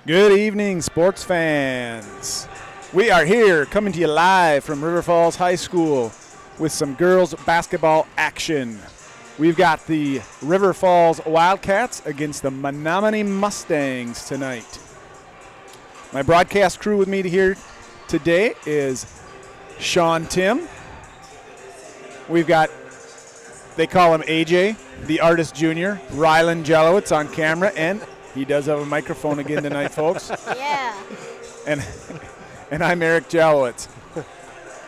Good evening, sports fans. We are here coming to you live from River Falls High School with some girls basketball action. We've got the River Falls Wildcats against the Menomonie Mustangs tonight. My broadcast crew with me here today is Sean Tim. We've got, they call him AJ, the artist junior, Rylan Jellowitz on camera, and he does have a microphone again tonight, folks. Yeah. And I'm Eric Jellowitz.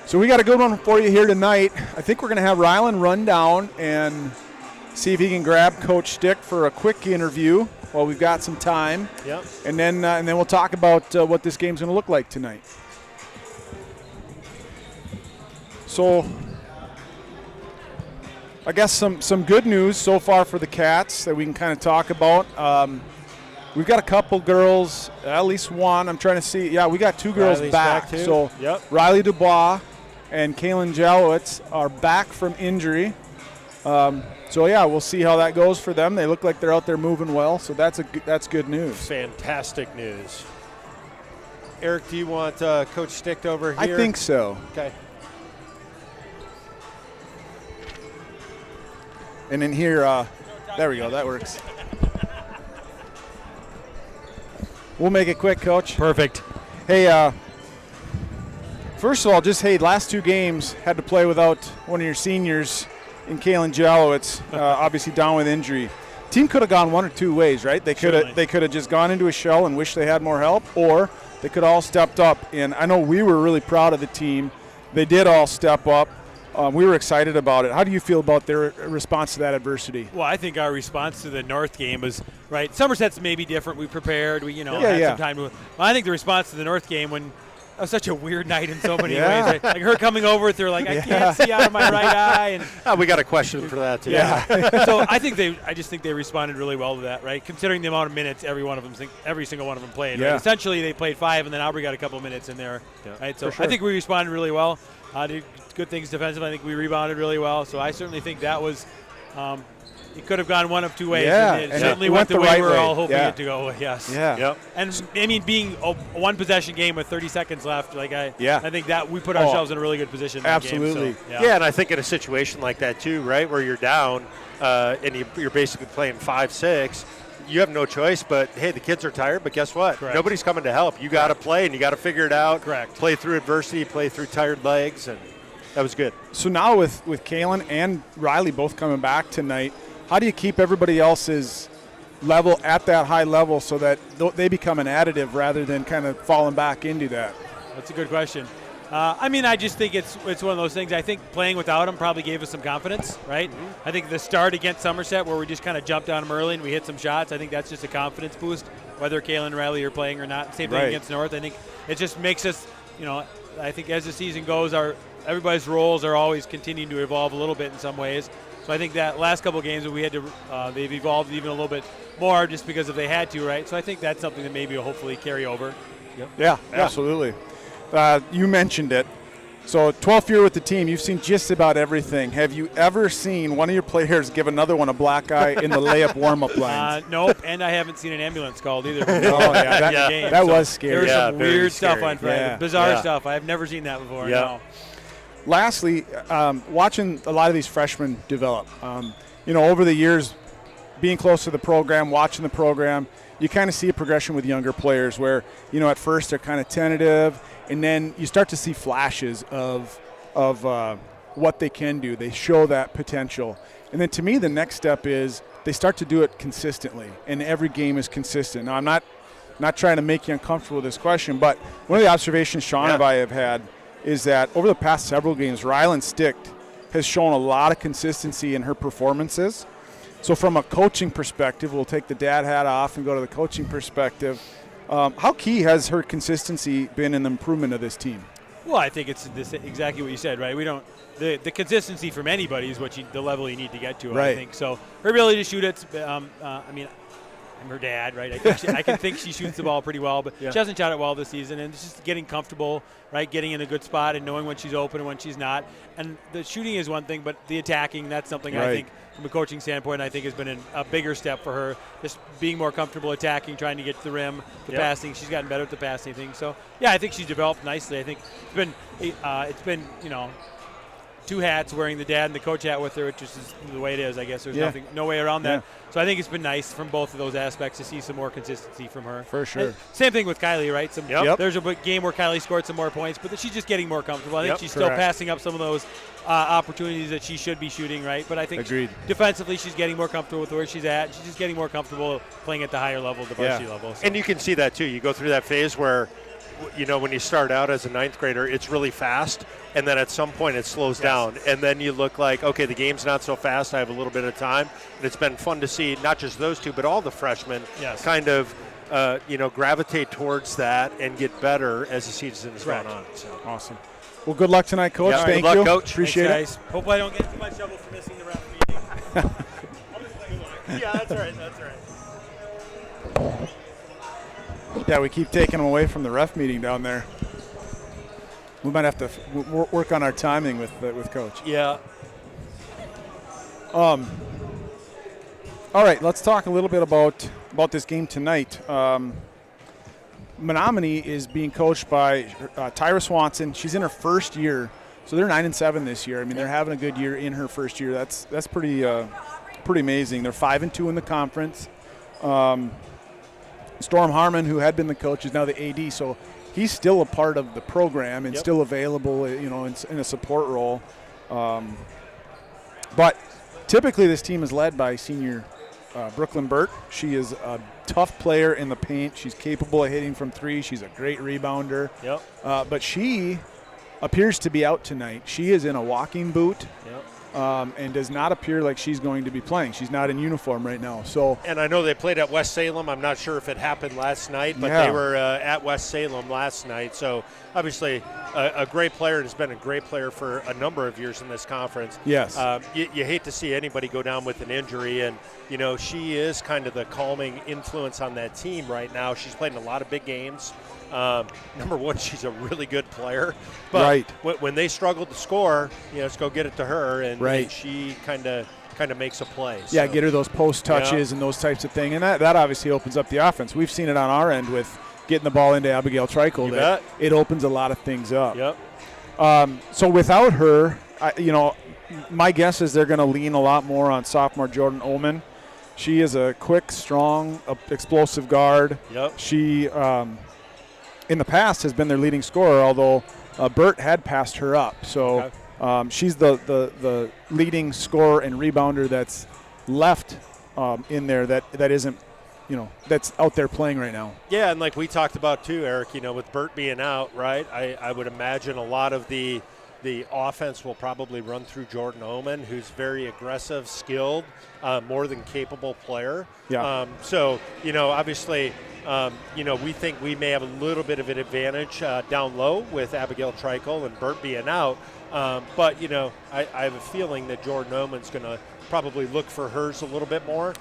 So we got a good one for you here tonight. I think we're going to have Rylan run down and see if he can grab Coach Stick for a quick interview while we've got some time. Yep. And then we'll talk about what this game's going to look like tonight. So I guess some good news so far for the Cats that we can kind of talk about. We've got a couple girls, at least one. I'm trying to see. Yeah, we got two girls Riley's back. too. So Yep. Riley Dubois and Kaylin Jellowitz are back from injury. So yeah, we'll see how that goes for them. They look like they're out there moving well, so that's good news. Fantastic news. Eric, do you want Coach Stick over here? I think so. Okay. And in here, there we go. That works. We'll make it quick, Coach. Perfect. Hey, first of all, last two games had to play without one of your seniors in Kaylin Jellowitz, obviously down with injury. Team could have gone one or two ways, right? They could have just gone into a shell and wished they had more help, or they could all stepped up. And I know we were really proud of the team. They did all step up. We were excited about it. How do you feel about their response to that adversity? Well, I think our response to the North game was right. Somerset's maybe different. We prepared. We had some time to. Well, I think the response to the North game when that was such a weird night in so many ways. Right? Like her coming over with her like I can't see out of my right eye. And We got a question for that too. yeah. So I just think they responded really well to that. Right, considering the amount of minutes every single one of them played. Yeah. Right? Essentially, they played 5, and then Aubrey got a couple minutes in there. Yeah. Right. So For sure. I think we responded really well. Did good things defensively. I think we rebounded really well. So I certainly think that was. It could have gone one of two ways. Yeah, and it and certainly it went the way right we were way. all hoping Yeah. it to go. Yes. Yeah. Yep. And I mean, being a one-possession game with 30 seconds left, I think that we put ourselves in a really good position. In that Absolutely. game, Yeah, and I think in a situation like that too, right, where you're down and you're basically playing 5-6, you have no choice. But hey, the kids are tired. But guess what? Correct. Nobody's coming to help. You got to play and you got to figure it out. Correct. Play through adversity. Play through tired legs, and that was good. So now with Kaylin and Riley both coming back tonight, how do you keep everybody else's level at that high level so that they become an additive rather than kind of falling back into that? That's a good question. I just think it's one of those things. I think playing without them probably gave us some confidence, right? Mm-hmm. I think the start against Somerset where we just kind of jumped on them early and we hit some shots, I think that's just a confidence boost, whether Kaylin and Riley are playing or not. Same thing Right. against North. I think it just makes us, I think as the season goes, everybody's roles are always continuing to evolve a little bit in some ways. So I think that last couple of games that we had to, they've evolved even a little bit more just because if they had to, right? So I think that's something that maybe will hopefully carry over. Yep. Yeah, absolutely. You mentioned it. So 12th year with the team, you've seen just about everything. Have you ever seen one of your players give another one a black eye in the layup warm-up lines? Nope, and I haven't seen an ambulance called either. That was scary. There was some very weird stuff scary. on Friday, Yeah. bizarre stuff. I've never seen that before. Yeah. No. Lastly, watching a lot of these freshmen develop, over the years, being close to the program, watching the program, you kind of see a progression with younger players where, at first they're kind of tentative, and then you start to see flashes of what they can do. They show that potential. And then to me, the next step is they start to do it consistently, and every game is consistent. Now, I'm not trying to make you uncomfortable with this question, but one of the observations Sean and I have had is that over the past several games, Rylan Stick has shown a lot of consistency in her performances. So from a coaching perspective, we'll take the dad hat off and go to the coaching perspective. How key has her consistency been in the improvement of this team? Well, I think it's exactly what you said, right? We don't the consistency from anybody is the level you need to get to. Right. I think so. Her ability to shoot it. I'm her dad, right? I can think she shoots the ball pretty well, but she hasn't shot it well this season, and it's just getting comfortable, right? Getting in a good spot and knowing when she's open and when she's not. And the shooting is one thing, but the attacking, that's something I think from a coaching standpoint, I think has been a bigger step for her. Just being more comfortable attacking, trying to get to the rim, the passing. She's gotten better at the passing thing. So, yeah, I think she's developed nicely. I think it's been two hats, wearing the dad and the coach hat with her, which is the way it is, I guess. There's no way around that. So I think it's been nice from both of those aspects to see some more consistency from her. For sure. And same thing with Kylie, right? There's a game where Kylie scored some more points, but she's just getting more comfortable. I think she's still passing up some of those opportunities that she should be shooting, right? But I think defensively she's getting more comfortable with where she's at. She's just getting more comfortable playing at the higher level, the varsity level. So. And you can see that, too. You go through that phase where – when you start out as a ninth grader, it's really fast, and then at some point it slows down, and then you look like, okay, the game's not so fast, I have a little bit of time. And it's been fun to see not just those two, but all the freshmen kind of, gravitate towards that and get better as the season has gone on. So. Awesome. Well, good luck tonight, Coach. Thank you. Good luck, Coach. Appreciate it. Hopefully I don't get too much trouble for missing the ref meeting. I'll just play along. Yeah, that's all right. Yeah, we keep taking them away from the ref meeting down there. We might have to work on our timing with Coach. Yeah. All right, let's talk a little bit about this game tonight. Menomonie is being coached by Tyra Swanson. She's in her first year, so they're 9-7 this year. I mean, they're having a good year in her first year. That's pretty amazing. They're 5-2 in the conference. Storm Harmon, who had been the coach, is now the AD, so he's still a part of the program and still available, in a support role. But typically this team is led by senior Brooklyn Burt. She is a tough player in the paint. She's capable of hitting from three. She's a great rebounder. But she appears to be out tonight. She is in a walking boot. And does not appear like she's going to be playing. She's not in uniform right now. And I know they played at West Salem. I'm not sure if it happened last night, but they were at West Salem last night. So obviously a great player and has been a great player for a number of years in this conference. Yes. You hate to see anybody go down with an injury, and she is kind of the calming influence on that team right now. She's played in a lot of big games. Number one, she's a really good player. But when they struggle to score, let's go get it to her, and she kind of makes a play. Yeah, get her those post touches and those types of things, and that obviously opens up the offense. We've seen it on our end with getting the ball into Abigail Trikel. It opens a lot of things up. So without her, my guess is they're going to lean a lot more on sophomore Jordan Oman. She is a quick, strong, explosive guard. She in the past has been their leading scorer, although Burt had passed her up. So she's the leading scorer and rebounder that's left in there that isn't, that's out there playing right now. Yeah, and like we talked about too, Eric, with Burt being out, right, I would imagine a lot of the offense will probably run through Jordan Oman, who's very aggressive, skilled, more than capable player. So, obviously – we think we may have a little bit of an advantage down low with Abigail Trikel and Burt being out. But, I have a feeling that Jordan Oman's going to probably look for hers a little bit more.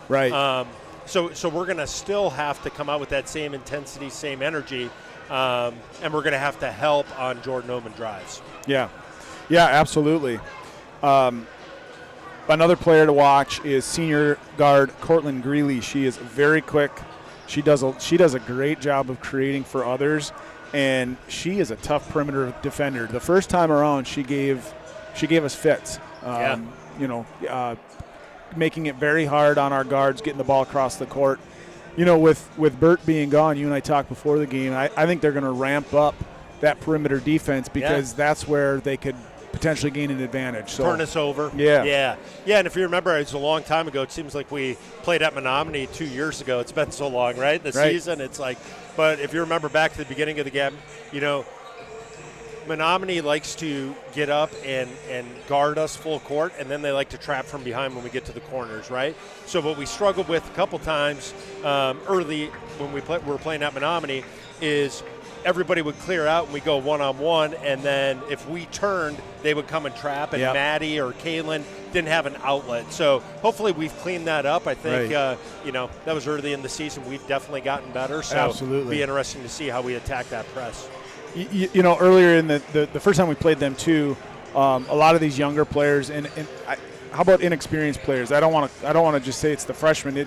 So we're going to still have to come out with that same intensity, same energy, and we're going to have to help on Jordan Oman drives. Yeah, absolutely. Another player to watch is senior guard Cortland Greeley. She is very quick. She does a great job of creating for others, and she is a tough perimeter defender. The first time around, she gave us fits. Making it very hard on our guards, getting the ball across the court. With Burt being gone, you and I talked before the game. I think they're going to ramp up that perimeter defense because that's where they could potentially gain an advantage. So turn us over. Yeah. And if you remember, it's a long time ago. It seems like we played at Menomonie 2 years ago. It's been so long, right? The season, it's like. But if you remember back to the beginning of the game, Menomonie likes to get up and guard us full court, and then they like to trap from behind when we get to the corners, right? So what we struggled with a couple times early when we were playing at Menomonie is everybody would clear out and we go one-on-one, and then if we turned, they would come and trap, and Maddie or Kaylin, didn't have an outlet. So hopefully we've cleaned that up. I think, Right. that was early in the season. We've definitely gotten better. So Absolutely. it'll be interesting to see how we attack that press. Earlier in the first time we played them too, a lot of these younger players how about inexperienced players? I don't want to just say it's the freshmen.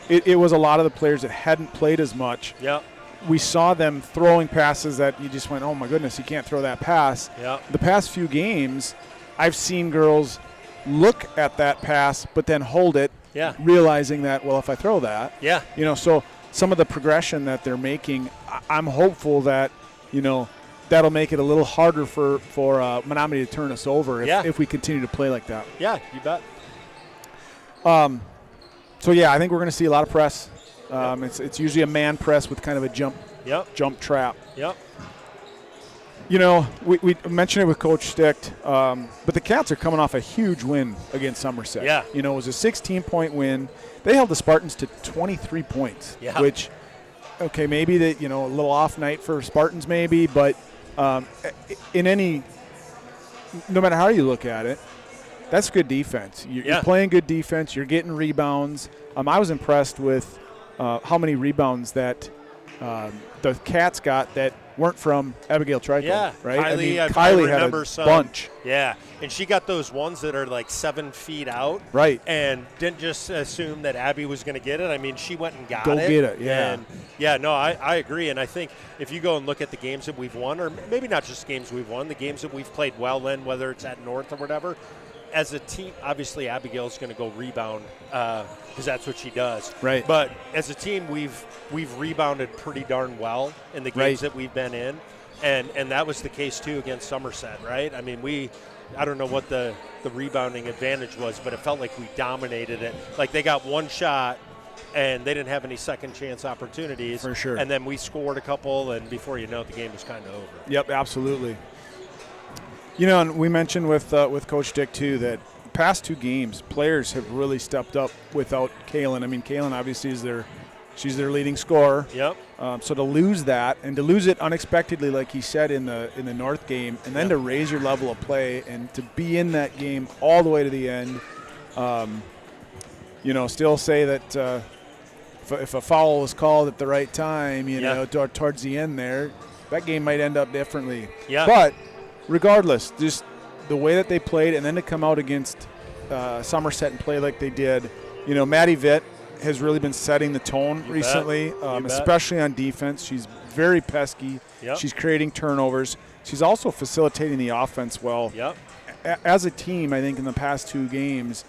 It was a lot of the players that hadn't played as much. Yeah. We saw them throwing passes that you just went, oh my goodness, you can't throw that pass. Yeah. The past few games, I've seen girls look at that pass but then hold it, realizing that, well, if I throw that, so some of the progression that they're making, I'm hopeful that, that'll make it a little harder for Menomonie to turn us over if we continue to play like that. Yeah, you bet. So I think we're going to see a lot of press. It's usually a man press with kind of a jump trap. Yep. We mentioned it with Coach Sticht, but the Cats are coming off a huge win against Somerset. Yeah. It was a 16-point win. They held the Spartans to 23 points, which, okay, maybe a little off night for Spartans maybe, but no matter how you look at it, that's good defense. You're playing good defense. You're getting rebounds. I was impressed with how many rebounds that the Cats got that weren't from Abigail Trico, right? Kylie had a bunch. Yeah, and she got those ones that are like 7 feet out. Right. And didn't just assume that Abby was going to get it. She went and got it. Go get it, yeah. And I agree. And I think if you go and look at the games that we've won, or maybe not just games we've won, the games that we've played well in, whether it's at North or whatever, as a team, obviously Abigail's going to go rebound because that's what she does. Right. But as a team, we've rebounded pretty darn well in the games that we've been in, and that was the case too against Somerset, right? I don't know what the rebounding advantage was, but it felt like we dominated it. Like they got one shot, and they didn't have any second chance opportunities. For sure. And then we scored a couple, and before you know it, the game was kind of over. Yep, absolutely. And we mentioned with Coach Dick too that past two games, players have really stepped up without Kaylin. Kaylin obviously she's their leading scorer. Yep. So to lose that and to lose it unexpectedly, like he said in the North game, and then to raise your level of play and to be in that game all the way to the end, still say that if a foul was called at the right time, towards the end there, that game might end up differently. Yeah. But regardless, just the way that they played and then to come out against Somerset and play like they did, Maddie Vitt has really been setting the tone recently, especially on defense. She's very pesky. Yep. She's creating turnovers. She's also facilitating the offense well. Yep. As a team, I think in the past two games,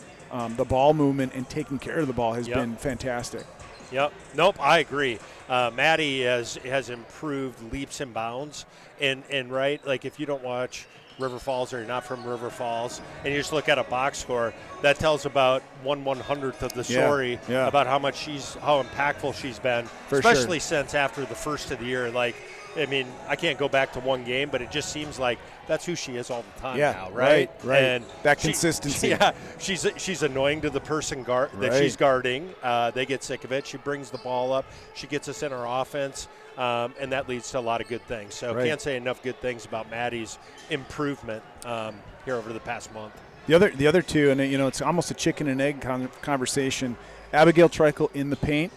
the ball movement and taking care of the ball has been fantastic. Yep. Nope, I agree. Maddie has improved leaps and bounds. And right, like if you don't watch River Falls or you're not from River Falls and you just look at a box score, that tells about 1/100th of the story about how impactful she's been, especially since after the first of the year. I can't go back to one game, but it just seems like that's who she is all the time now, right? Right. And that consistency. She's annoying to the person that she's guarding. They get sick of it. She brings the ball up. She gets us in our offense, and that leads to a lot of good things. So can't say enough good things about Maddie's improvement here over the past month. The other two, and it's almost a chicken and egg conversation. Abigail Trickle in the paint,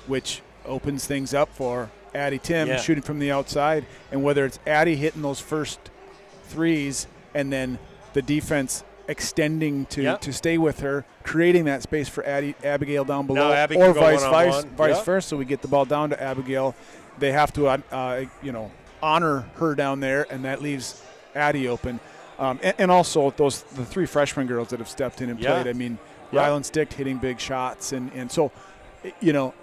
which opens things up for Addie Tim shooting from the outside, and whether it's Addie hitting those first threes and then the defense extending to stay with her, creating that space for Abigail down below, or vice versa. We get the ball down to Abigail. They have to honor her down there, and that leaves Addie open. And also the three freshman girls that have stepped in and played. Rylan Stick hitting big shots, and so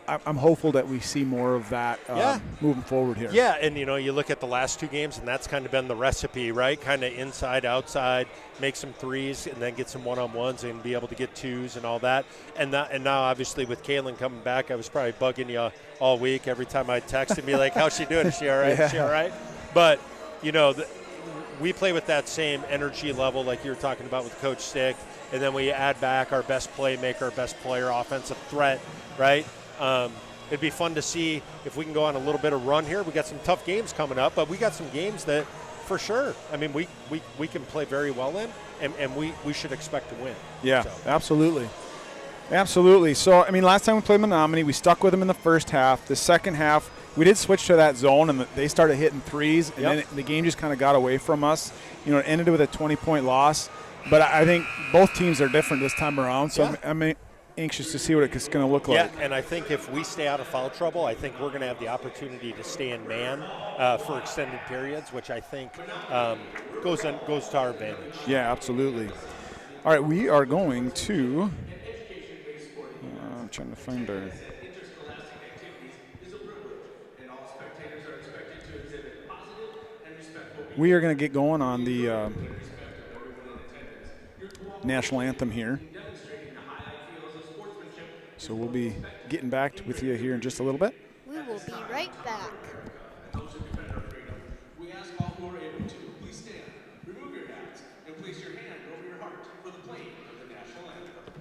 I'm hopeful that we see more of that moving forward here. Yeah, and you look at the last two games, and that's kind of been the recipe, right? Kind of inside, outside, make some threes, and then get some one-on-ones and be able to get twos and all that. And now, obviously, with Kaylin coming back, I was probably bugging you all week every time I text and be like, how's she doing? Is she all right? Is she all right? But, we play with that same energy level like you were talking about with Coach Stick, and then we add back our best playmaker, our best player, offensive threat, right? It'd be fun to see if we can go on a little bit of run here. We got some tough games coming up, but we got some games that for sure. I mean, we can play very well in, and we should expect to win. Yeah, So. absolutely. Absolutely. So, I mean, last time we played Menomonie, we stuck with them in the first half. The second half, we did switch to that zone, and they started hitting threes, and then the game just kind of got away from us. You know, it ended with a 20-point loss. But I think both teams are different this time around, so I'm anxious to see what it's going to look like. Yeah, and I think if we stay out of foul trouble, I think we're going to have the opportunity to stay in man for extended periods, which I think goes to our advantage. Yeah, absolutely. All right, we are going to I'm trying to find our we are going to get going on the national anthem here. So we'll be getting back with you here in just a little bit. We will be right back. We ask all who are able to please stand, remove your hats, and place your hand over your heart for the playing of the national anthem.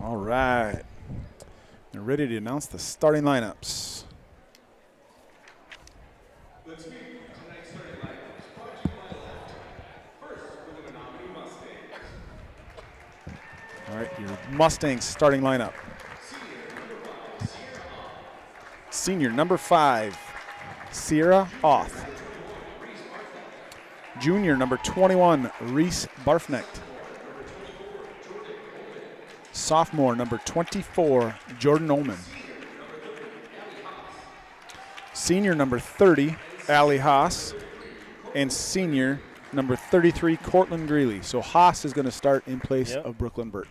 All right. They're ready to announce the starting lineups. Let's meet tonight's starting lineups. Brought to you by Wildcat. First, for the Menomonie Mustangs. All right, your Mustangs starting lineup. Senior number 5, Sierra Oth. Junior number 21, Reese Barfnecht. Sophomore number 24, Jordan Oman. Senior number 30, Allie Haas. And senior number 33, Cortland Greeley. So Haas is going to start in place of Brooklyn Burt.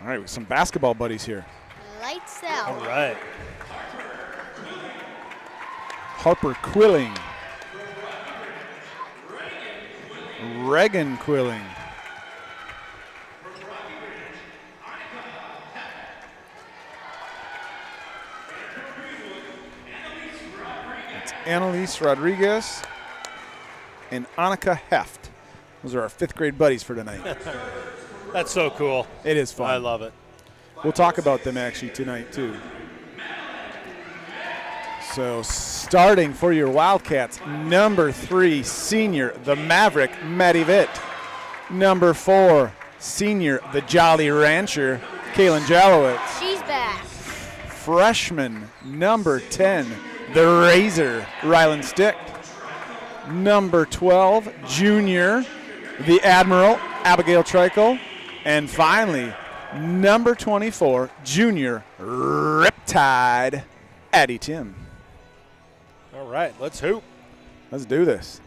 All right, with some basketball buddies here. Lights out. All right. Harper Quilling. Reagan Quilling. It's Annalise Rodriguez and Annika Heft. Those are our 5th grade buddies for tonight. That's so cool. It is fun. I love it. We'll talk about them actually tonight too. So starting for your Wildcats, number 3, senior, the Maverick, Maddie Vitt. Number 4, senior, the Jolly Rancher, Kaylin Jalowitz. She's back. Freshman, number 10, the Razor, Rylan Stick. Number 12, junior, the Admiral, Abigail Trikel. And finally, number 24, junior, Riptide, Addie Tim. All right, let's hoop. Let's do this.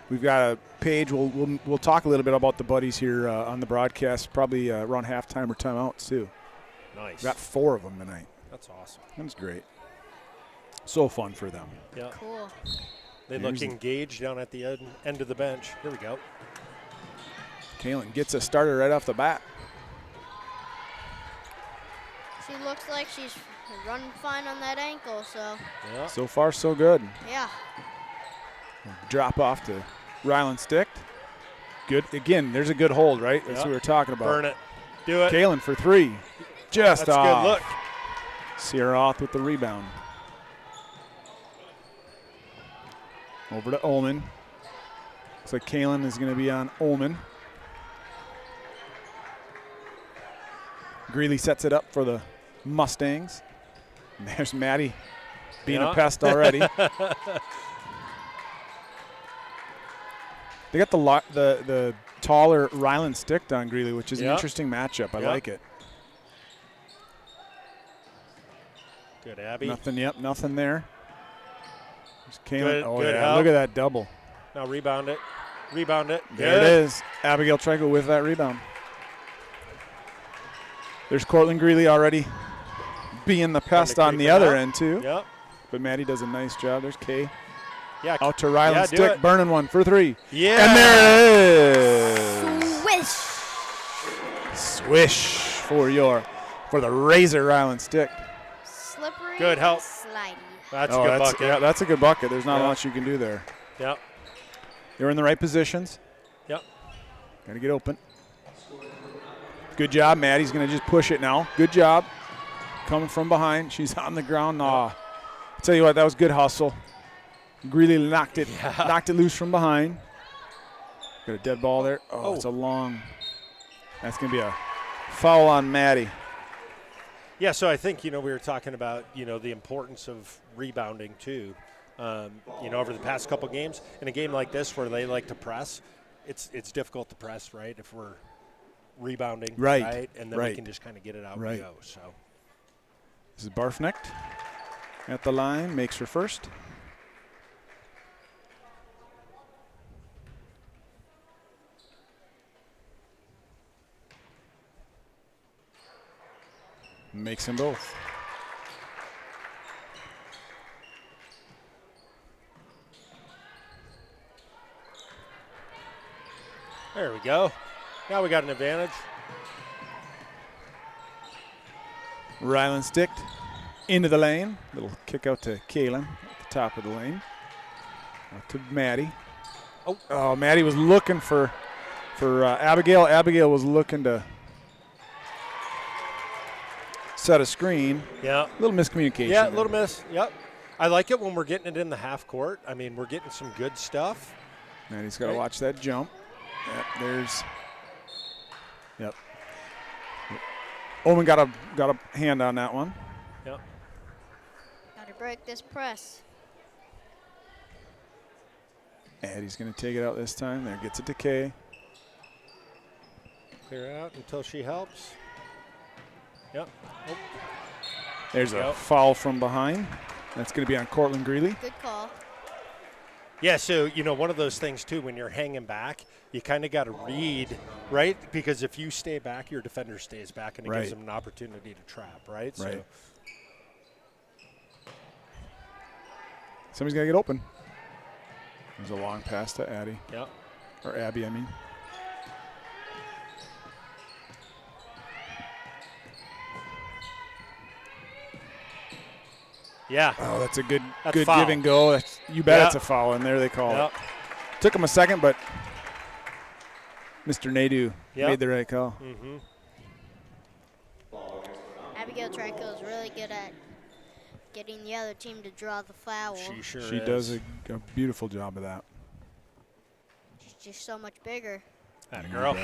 We've got a page. We'll talk a little bit about the buddies here on the broadcast, probably around halftime or timeouts too. Nice. We've got 4 of them tonight. That's awesome. That's great. So fun for them. Yeah. Cool. They look engaged down at the end of the bench. Here we go. Kaylin gets a starter right off the bat. looks like she's running fine on that ankle, so Yeah. So far, so good. yeah. Drop off to Ryland Stick. Good. Again, there's a good hold, right? That's Yep. what we were talking about. Burn it. Do it. Kalen for 3. Just That's off. good. Look. Sierra Roth with the rebound. Over to Ullman. Looks like Kalen is going to be on Ullman. Greeley sets it up for the Mustangs. And there's Maddie being a pest already. They got the taller Ryland Stick on Greeley, which is an interesting matchup. I like it. Good, Abby. Nothing there. There's Kalen. Good help. Look at that double. Now rebound it. Rebound it. There it is. Abigail Trenko with that rebound. There's Cortland Greeley already being the pest on the other end, too. Yep. But Maddie does a nice job. There's Kay. Yeah. Out to Ryland do Stick, it. burning one for 3. Yeah. And there it is. Swish. Swish for the Razor Ryland Stick. Slippery. Good help. Slidey. That's a good bucket. Yeah, that's a good bucket. There's not much you can do there. Yep. You're in the right positions. Yep. Got to get open. Good job. Maddie's going to just push it now. Good job. Coming from behind. She's on the ground. I'll tell you what, that was good hustle. Greeley knocked it loose from behind. Got a dead ball there. Oh, it's a long. That's going to be a foul on Maddie. Yeah, so I think, we were talking about, the importance of rebounding too, over the past couple games. In a game like this where they like to press, it's difficult to press, right, if we're rebounding, right? And then we can just kind of get it out and go. So this is Barfnecht at the line, makes her first. Makes them both. there we go. Now we got an advantage. Ryland sticked into the lane. Little kick out to Kalen at the top of the lane. Out to Maddie. Oh, Maddie was looking for Abigail. Abigail was looking to set a screen. Yeah. A little miscommunication. Yeah, a little miss. Yep. I like it when we're getting it in the half court. I mean, we're getting some good stuff. Maddie's got to watch that jump. Yep. Owen got a hand on that one. Yep. Got to break this press. Addie's going to take it out this time. There, gets it to Kay. Clear out until she helps. Yep. Oh. There's a foul from behind. That's going to be on Cortland Greeley. Good call. Yeah, so, one of those things, too, when you're hanging back, you kind of got to read, right? Because if you stay back, your defender stays back, and it gives them an opportunity to trap, right? So. Somebody's got to get open. There's a long pass to Addie. Yep. Or Abby, I mean. Yeah. Oh, that's a good foul. give and go. You bet it's a foul, and there they call it. Took him a second, but Mr. Nadu made the right call. Mm-hmm. Abigail Trico is really good at getting the other team to draw the foul. She does a beautiful job of that. She's just so much bigger. Atta girl.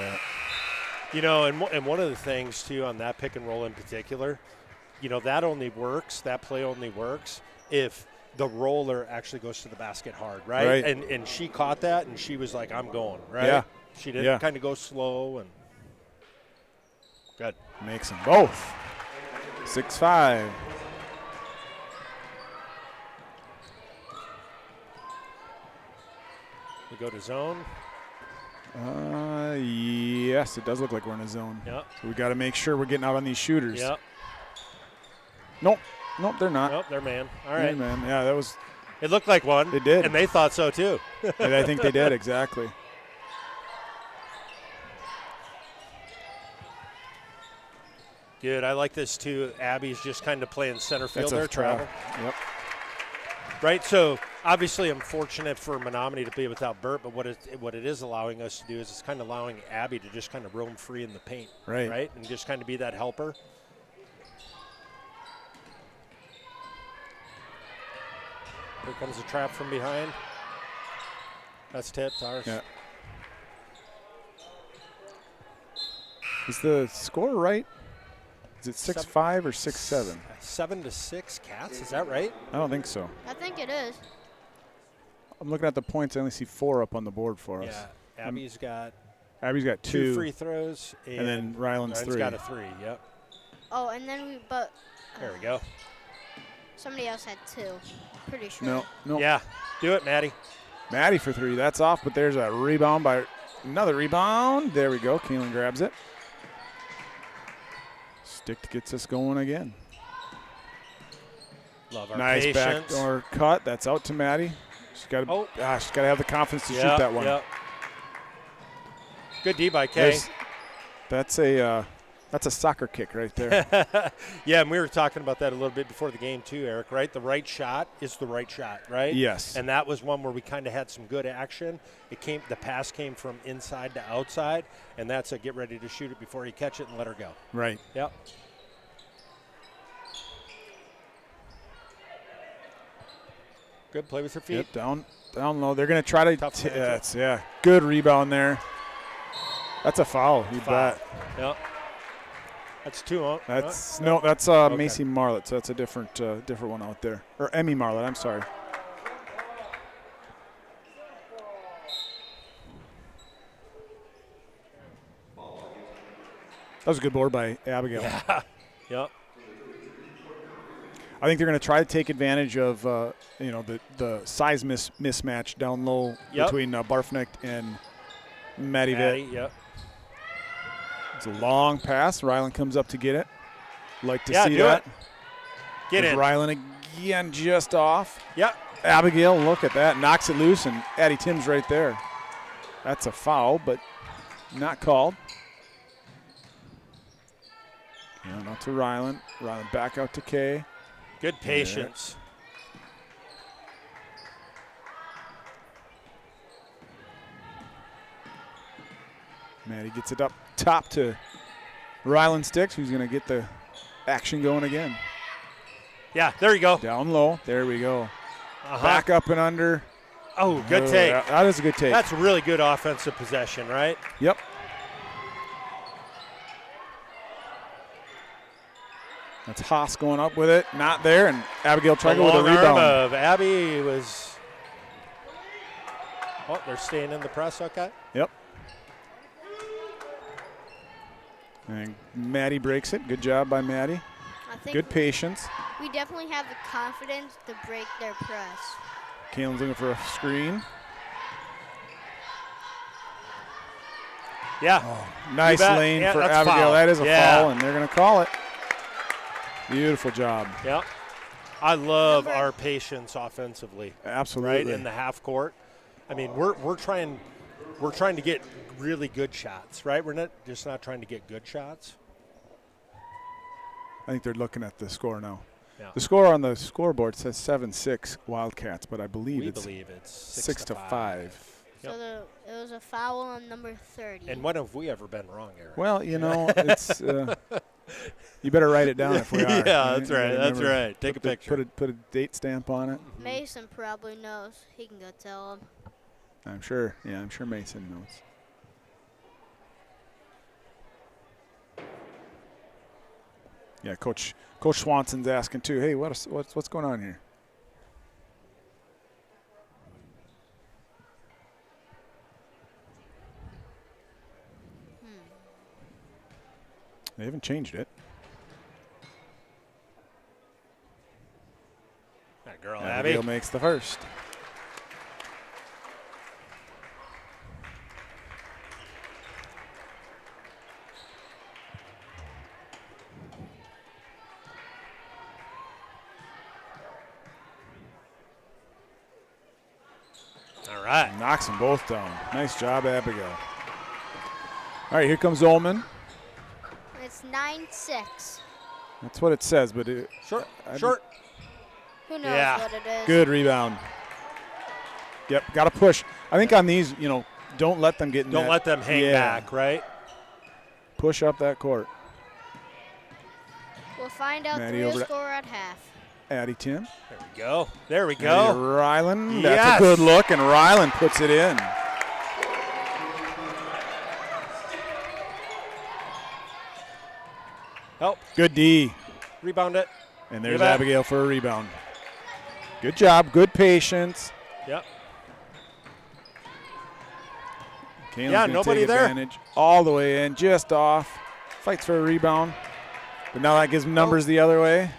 And one of the things, too, on that pick and roll in particular, that play only works if the roller actually goes to the basket hard, right? And she caught that, and she was like, I'm going, right? Yeah. She didn't kind of go slow. And good. Makes them both. 6-5. We go to zone. Yes, it does look like we're in a zone. Yep. So we got to make sure we're getting out on these shooters. Yep. Nope, they're not. Nope, they're man. All right. Man. Yeah, that was. It looked like one. It did. And they thought so, too. And I think they did, exactly. Good. I like this too. Abby's just kind of playing center field That's a there, travel. Yep. Right. So obviously, I'm fortunate for Menomonie to be without Burt, but what it is allowing us to do is it's kind of allowing Abby to just kind of roam free in the paint. Right. And just kind of be that helper. Here comes a trap from behind. That's tipped. Ours. Yeah. Is the score right? Is it 6-5 or 6-7? 7-6 Cats. Is that right? I don't think so. I think it is. I'm looking at the points. I only see 4 up on the board for us. Yeah. Abby's got Abby's got 2 2 free throws, and then Ryland's 3. got a 3. Yep. Oh, and then There we go. somebody else had 2. Pretty sure. No. Yeah. Do it, Maddie. Maddie for 3. That's off, but there's a rebound by another rebound. There we go. Keelan grabs it. Stick gets us going again. Love our Nice patience. backdoor cut. That's out to Maddie. She's got to have the confidence to shoot that one. Yep. Good D by Kay. That's a soccer kick right there. Yeah, and we were talking about that a little bit before the game too, Eric, right? The right shot is the right shot, right? Yes. And that was one where we kind of had some good action. The pass came from inside to outside, and that's a get ready to shoot it before you catch it and let her go. Right. Yep. Good play with her feet. Yep, down low. They're going to try to Tough matchup. good rebound there. That's a foul. You Foul. bet. Yep. That's 2 on. That's Macy Marlett. So that's a different one out there. Or Emmy Marlett. I'm sorry. That was a good board by Abigail. Yeah. Yep. I think they're going to try to take advantage of the size mismatch down low between Barfnecht and Maddie Vitt. Yep. It's a long pass. Ryland comes up to get it. Like to see that. Get in. Ryland again just off. Yep. Abigail, look at that. Knocks it loose, and Addie Tim's right there. That's a foul, but not called. Yeah, not to Ryland. Ryland back out to Kay. Good patience. Maddie gets it up top to Ryland Sticks, who's going to get the action going again. Yeah, there you go. Down low. There we go. Back up and under. Oh, good take. That is a good take. That's really good offensive possession, right? Yep. That's Haas going up with it. Not there, and Abigail trying to go with a long arm rebound. of Abby was. Oh, they're staying in the press. Okay. Yep. And Maddie breaks it. Good job by Maddie. I think Good patience. we definitely have the confidence to break their press. Kalen's looking for a screen. Yeah. Nice bet. lane Yeah, for that's Abigail. foul. That is a Yeah. foul, and they're going to call it. Beautiful job. Yep. I love our patience offensively. Absolutely. Right in the half court. I mean, we're trying to get really good shots, right? We're not trying to get good shots. I think they're looking at the score now. Yeah. The score on the scoreboard says 7-6 Wildcats, but I believe We it's believe it's 6 to 5. Yep. So it was a foul on number 30. And when have we ever been wrong, Eric? Well, it's you better write it down if we are. Yeah, right? that's You right. gotta That's remember, right. Take a picture. Put a date stamp on it. Mason probably knows. He can go tell him. I'm sure. Yeah, I'm sure Mason knows. Yeah, Coach Swanson's asking too. Hey, what's going on here? They haven't changed it. That girl, Abby. Abigail makes the first. All right. Knocks them both down. Nice job, Abigail. All right, here comes Ullman. It's 9-6. That's what it says, but Short. Who knows Yeah. what it is? good rebound. Yep, got to push. I think on these, don't let them get in Don't that- let them hang yeah, back, right? Push up that court. We'll find out Maddie the real over to- score at half. Addie Tim. There we Maddie go. Ryland. Yes. That's a good look, and Ryland puts it in. Oh, Good D. rebound it. And there's You bet. Abigail for a rebound. Good job. Good patience. Yep. Kaylin's Yeah, gonna nobody take there. advantage all the way in, just off. Fights for a rebound. But now that gives him numbers the other way.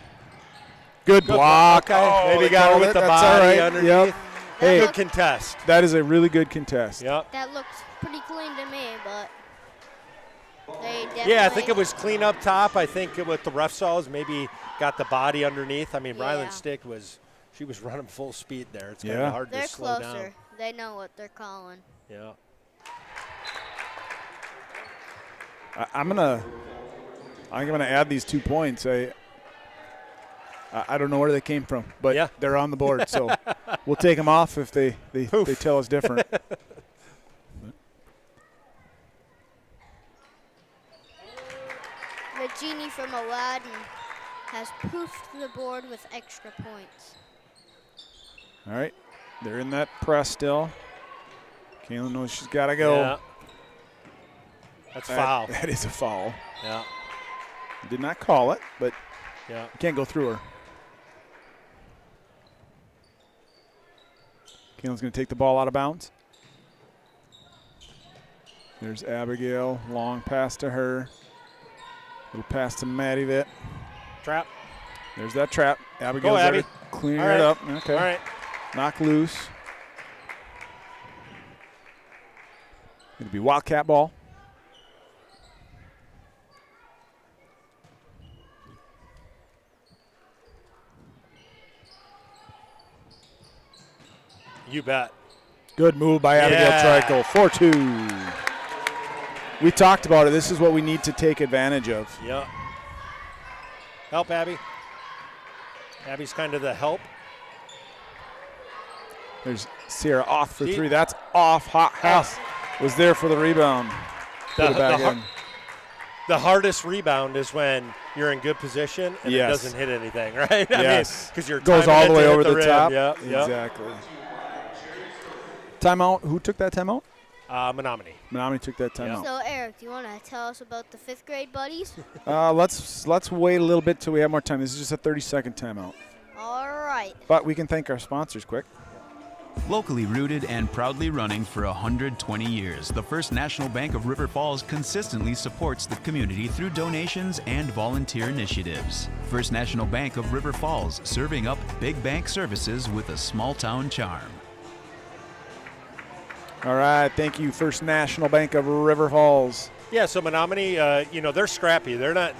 Good block. Okay. Oh, Maybe they got her called with it. the That's body all right. underneath. Yep. Hey, Good contest. that is a really good contest. Yep. That looks pretty clean to me, but they definitely. Yeah, I think it was clean up top. I think what the ref saw is maybe got the body underneath. I mean, Yeah. Ryland's stick she was running full speed there. It's kind Yeah. of hard They're to slow closer. down. They know what they're calling. Yeah. I'm gonna add these 2 points. I don't know where they came from, but Yeah. they're on the board, so we'll take them off if they tell us different. The genie from Aladdin has poofed the board with extra points. All right, they're in that press still. Kaylin knows she's got to go. Yeah. That's foul. That is a foul. Yeah. Did not call it, but Yeah. you can't go through her. Kaylin's going to take the ball out of bounds. There's Abigail, long pass to her. Little pass to Maddie Vitt. Trap. There's that trap. Abigail's Abby. there to clean All it right. up. Okay. All right. Knock loose. It'll be Wildcat ball. You bet. Good move by Abigail Yeah. Trico. 4-2. We talked about it. This is what we need to take advantage of. Yep. Help, Abby. Abby's kind of the help. There's Sierra off for Deep. 3. That's off. Hot House was there for the rebound. Put it back in. The hardest rebound is when you're in good position and Yes. it doesn't hit anything, right? Yes. Because you're Goes timing all it the to way hit over the rim. top. Yep. Yep. Exactly. Timeout. Who took that timeout? Menomonie. Menomonie took that timeout. So, Eric, do you want to tell us about the 5th grade buddies? Let's wait a little bit till we have more time. This is just a 30-second timeout. All right. But we can thank our sponsors quick. Locally rooted and proudly running for 120 years, the First National Bank of River Falls consistently supports the community through donations and volunteer initiatives. First National Bank of River Falls, serving up big bank services with a small town charm. All right. Thank you, First National Bank of River Falls. Yeah, so Menomonie, they're scrappy. They're not,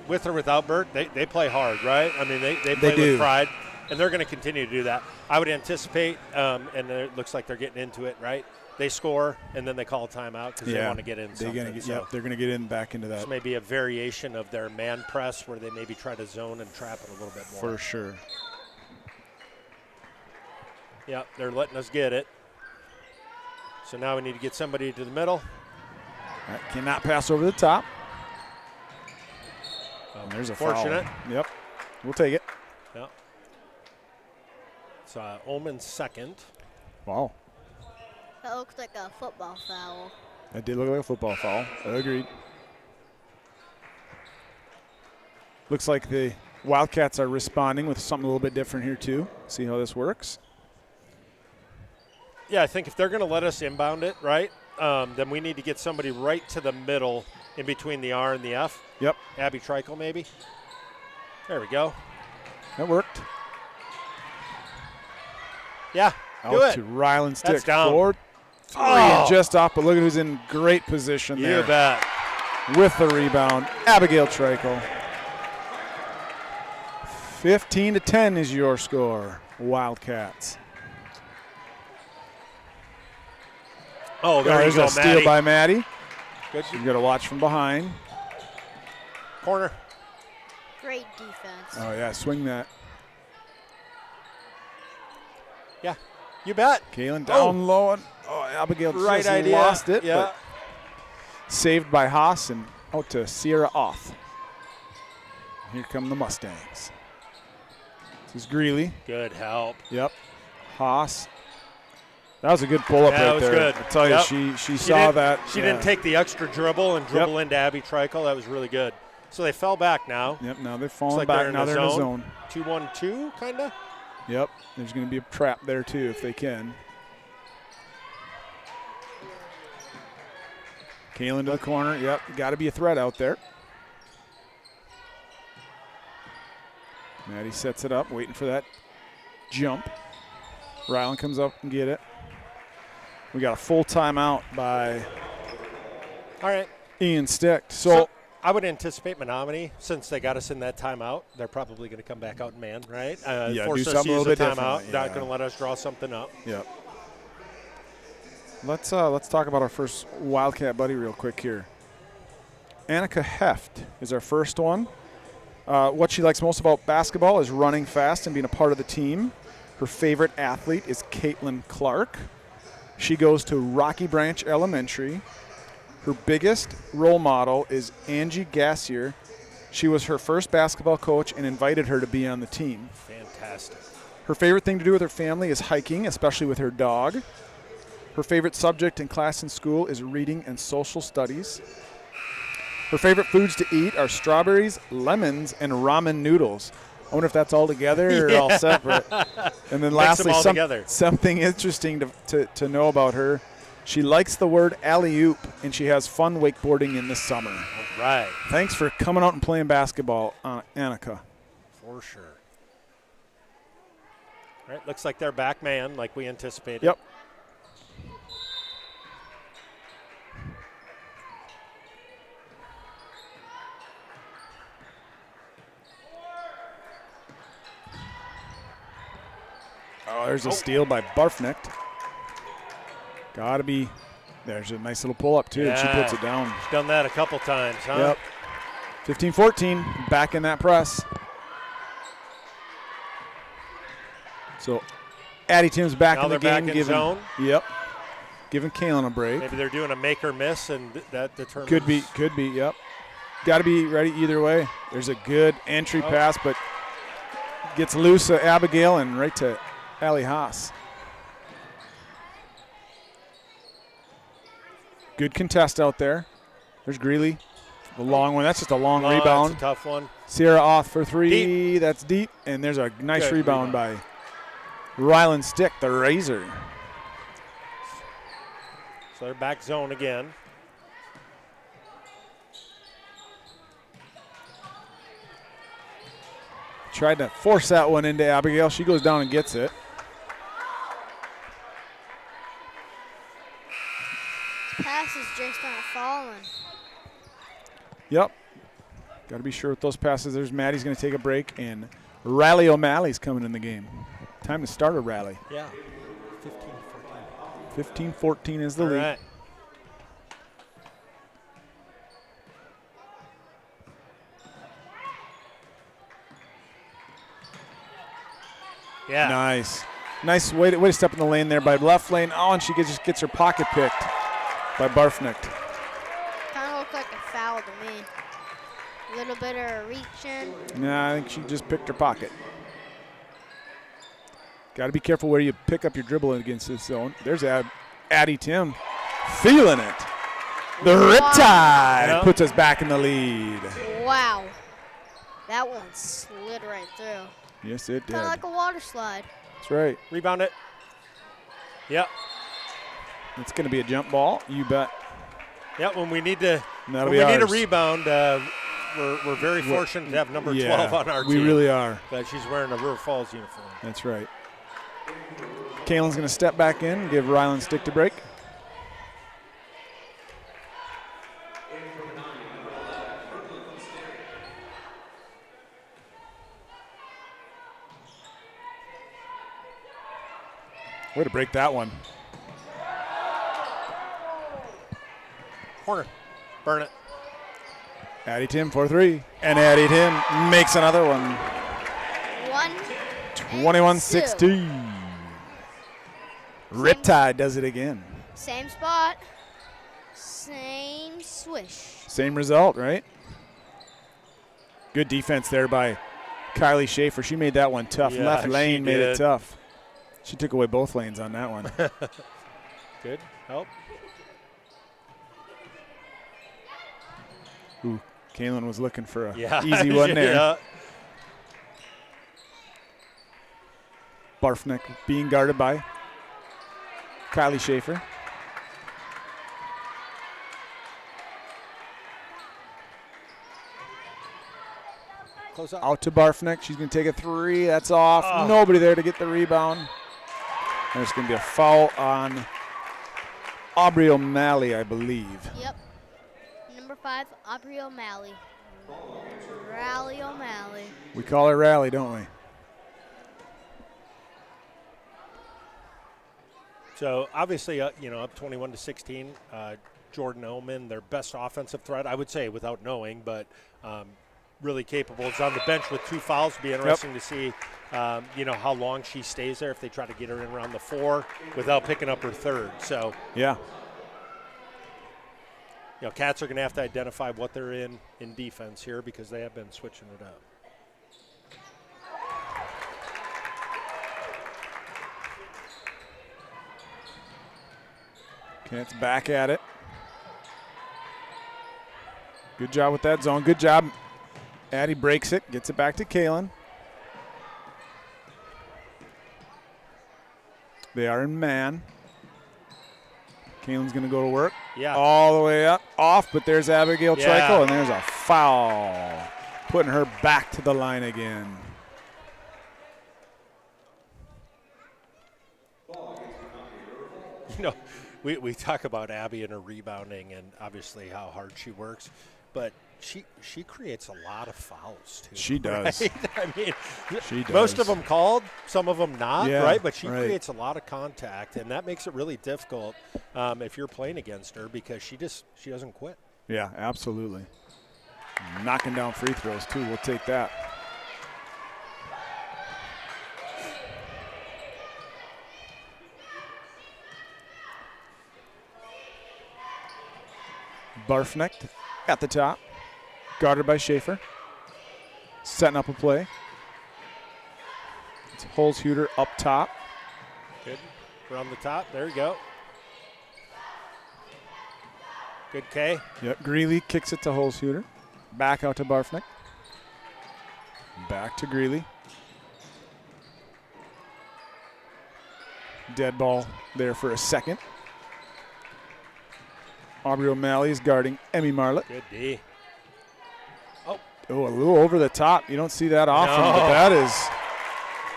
with or without Bert, they play hard, right? I mean, they play do. with pride, and they're going to continue to do that. I would anticipate, and it looks like they're getting into it, right? They score, and then they call a timeout because they want to get in something. They're going to get in back into that. This may be a variation of their man press where they maybe try to zone and trap it a little bit more. For sure. Yeah, they're letting us get it. So now we need to get somebody to the middle. That cannot pass over the top. And there's a Fortunate. foul. Yep. We'll take it. Yeah. It's Ullman's second. Wow. That looks like a football foul. That did look like a football foul. Agreed. Looks like the Wildcats are responding with something a little bit different here too. See how this works. Yeah, I think if they're going to let us inbound it, right, then we need to get somebody right to the middle in between the R and the F. Yep. Abby Trikel, maybe. There we go. That worked. Yeah, Out do it. to Ryland Stick. That's down. 4-3 and just off, but look at who's in great position there. You bet. With the rebound, Abigail Trikel. 15-10 is your score, Wildcats. Oh, there you There's go, a steal Maddie. by Maddie. Good. You got to watch from behind. Corner. Great defense. Oh, yeah, swing that. Yeah, you bet. Kaylin down low. And, Abigail Right just idea. lost it. Yeah. But saved by Haas and out to Sierra Oth. Here come the Mustangs. This is Greeley. Good help. Yep. Haas. That was a good pull-up Yeah, right it was there. good. I tell you, Yep. she saw didn't- that. She yeah. didn't take the extra dribble and dribble into Abby Trikel. That was really good. So they fell back now. Yep, now they're Looks falling like back. they're in Now the they're in the zone. 2-1-2, kind of. Yep. There's going to be a trap there, too, if they can. Kaylin to the corner. Yep, got to be a threat out there. Maddie sets it up, waiting for that jump. Ryland comes up and get it. We got a full timeout by All right. Ian Stick. So I would anticipate Menomonie, since they got us in that timeout, they're probably going to come back out in man, right? Yeah, force do us something to a use little a bit timeout. different, Not yeah. going to let us draw something up. Yep. Let's talk about our first Wildcat buddy real quick here. Annika Heft is our first one. What she likes most about basketball is running fast and being a part of the team. Her favorite athlete is Caitlin Clark. She goes to Rocky Branch Elementary. Her biggest role model is Angie Gassier. She was her first basketball coach and invited her to be on the team. Fantastic. Her favorite thing to do with her family is hiking, especially with her dog. Her favorite subject in class and school is reading and social studies. Her favorite foods to eat are strawberries, lemons, and ramen noodles. I wonder if that's all together or all separate. And then Mix them lastly, all together. something interesting to know about her. She likes the word alley-oop, and she has fun wakeboarding in the summer. All right. Thanks for coming out and playing basketball, Annika. For sure. All right. Looks like they're back man, like we anticipated. Yep. Oh, there's a steal by Barfknecht. Gotta be. There's a nice little pull-up, too. She puts it down. She's done that a couple times, huh? Yep. 15-14, back in that press. So, Addie Tim's back Now in the they're game. back in zone. Yep. Giving Kaylin a break. Maybe they're doing a make or miss, and that determines. Could be, yep. Got to be ready either way. There's a good entry pass, but gets loose Abigail and right to Allie Haas. Good contest out there. There's Greeley. The long one. That's just a long rebound. That's a tough one. Sierra Oth for three. Deep. That's deep. And there's a nice Good rebound by Ryland Stick, the Razor. So they're back zone again. Tried to force that one into Abigail. She goes down and gets it. Passes just aren't falling. Yep. Got to be sure with those passes. There's Maddie's going to take a break, and Riley O'Malley's coming in the game. Time to start a rally. Yeah. 15-14. 15-14 is the All lead. right. Yeah. Nice way to step in the lane there by left lane. Oh, and she just gets her pocket picked by Barfknecht. Kind of looked like a foul to me. A little bit of a reach in. Nah, I think she just picked her pocket. Got to be careful where you pick up your dribble against this zone. There's Addie Tim feeling it. The Riptide Yeah. puts us back in the lead. Wow. That one slid right through. Yes, it did. Kind of like a water slide. That's right. Rebound it. Yep. It's going to be a jump ball. You bet. Yep. When we need to, That'll when be we need a ours. rebound, we're very fortunate to have number 12 on our we team. really are. But she's wearing a River Falls uniform. That's right. Kaylin's going to step back in and give Ryland Stick to break. Way to break that one. Corner. Burn it. Addie Tim for 3. And Addie Tim makes another one. 21-16. Riptide does it again. Same spot. Same swish. Same result, right? Good defense there by Kylie Schaefer. She made that one tough. Yeah, Left lane she made it did. tough. She took away both lanes on that one. Good help. Ooh, Kaylin was looking for a Yeah. easy one there. Yeah. Barfneck being guarded by Kylie Schaefer. Close up. Out to Barfneck. She's going to take a 3. That's off. Oh. Nobody there to get the rebound. There's going to be a foul on Aubrey O'Malley, I believe. Yep. Number 5, Aubrey O'Malley. Rally O'Malley. We call her Rally, don't we? So obviously, up 21-16. Jordan Oman, their best offensive threat, I would say, without knowing, but really capable. Is on the bench with 2 fouls. Be interesting to see, how long she stays there if they try to get her in around the 4 without picking up her 3rd. So Yeah. Cats are going to have to identify what they're in defense here because they have been switching it up. Cats back at it. Good job with that zone. Good job. Addie breaks it, gets it back to Kaylin. They are in man. Kaylin's going to go to work. Yeah. All the way up, off, but there's Abigail Yeah. Trico, and there's a foul. Putting her back to the line again. We talk about Abby and her rebounding and obviously how hard she works, but she creates a lot of fouls too. She does. Right? I mean, She does. most of them called, some of them not, Yeah, right? But she right. creates a lot of contact, and that makes it really difficult if you're playing against her because she doesn't quit. Yeah, absolutely. Knocking down free throws, too. We'll take that. Barfneck at the top. Guarded by Schaefer. Setting up a play. It's Holzhuter up top. Good. Around the top. There you go. Good K. Yep, Greeley kicks it to Holzhuter. Back out to Barfneck. Back to Greeley. Dead ball there for a second. Aubrey O'Malley is guarding Emmy Marlett. Good D. Oh, a little over the top. You don't see that often, No. but that is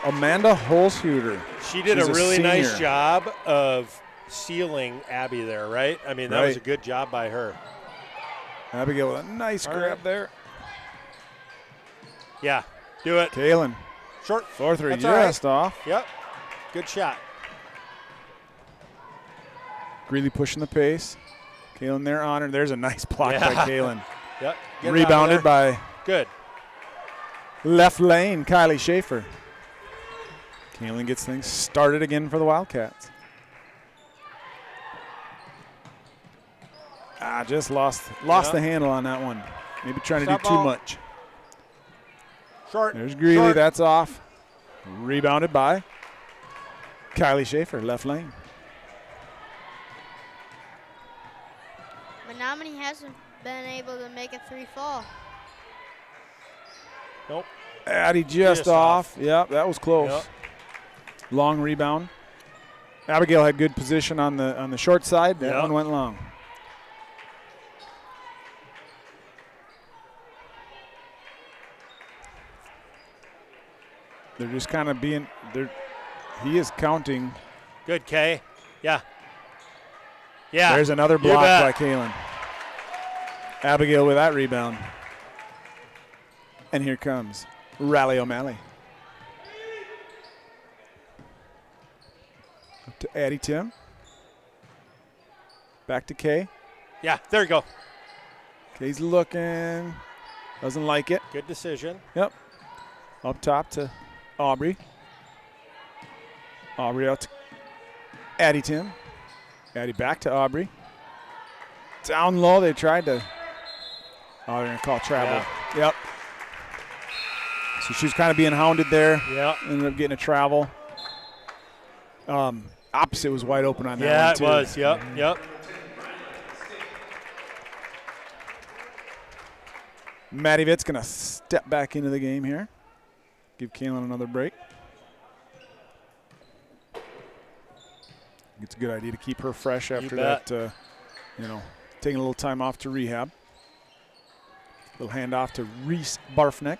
Amanda Holzhuter. She did She's a a really nice senior. job of sealing Abby there, right? I mean, that was a Right. good job by her. Abigail with a nice All grab right. there. Yeah, do it. Kaylin, Short. 4-3, That's all right. just off. Yep. Good shot. Greeley pushing the pace. Kaylin there on her. There's a nice block by Yeah. Kaylin. Yep. Get it out of Rebounded there. by Good. left lane, Kylie Schaefer. Kaylin gets things started again for the Wildcats. Just lost Yeah. the handle on that one. Maybe trying to Stop do too ball. much. Short. There's Greeley, Short. that's off. Rebounded by Kylie Schaefer, left lane. Menomonie hasn't been able to make a 3 fall. Nope. Addie just off. Yep, that was close. Yep. Long rebound. Abigail had good position on the short side. That Yep. one went long. They're just kind of being. He is counting. Good K. Yeah. Yeah. There's another You block bet. by Kaylin. Abigail with that rebound. And here comes Raleigh O'Malley. Up to Addie Tim. Back to Kay. Yeah. There you go. Kay's looking. Doesn't like it. Good decision. Yep. Up top to Aubrey. Aubrey out to Addie Tim. Addie back to Aubrey. Down low, they tried to. Oh, they're going to call travel. Yeah. Yep. So she's kind of being hounded there. Yeah. Ended up getting a travel. Opposite was wide open on that one, Yeah, it too. was. Yep. Yep. Maddie Vitt's going to step back into the game here. Give Kaylin another break. It's a good idea to keep her fresh after that, taking a little time off to rehab. Little handoff to Reese Barfnecht.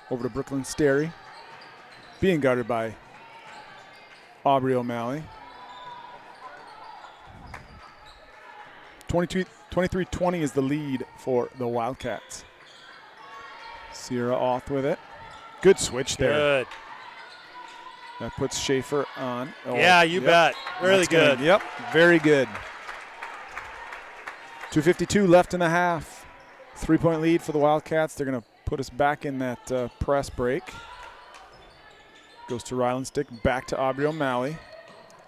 Over to Brooklyn Sterry. Being guarded by Aubrey O'Malley. 23-20 is the lead for the Wildcats. Sierra Auth with it. Good switch there. Good. That puts Schaefer on. Oh, Yeah, you bet. Really That's good. Yep, very good. 2:52 left in the half. 3-point lead for the Wildcats. They're going to put us back in that press break. Goes to Ryland Stick, back to Aubrey O'Malley.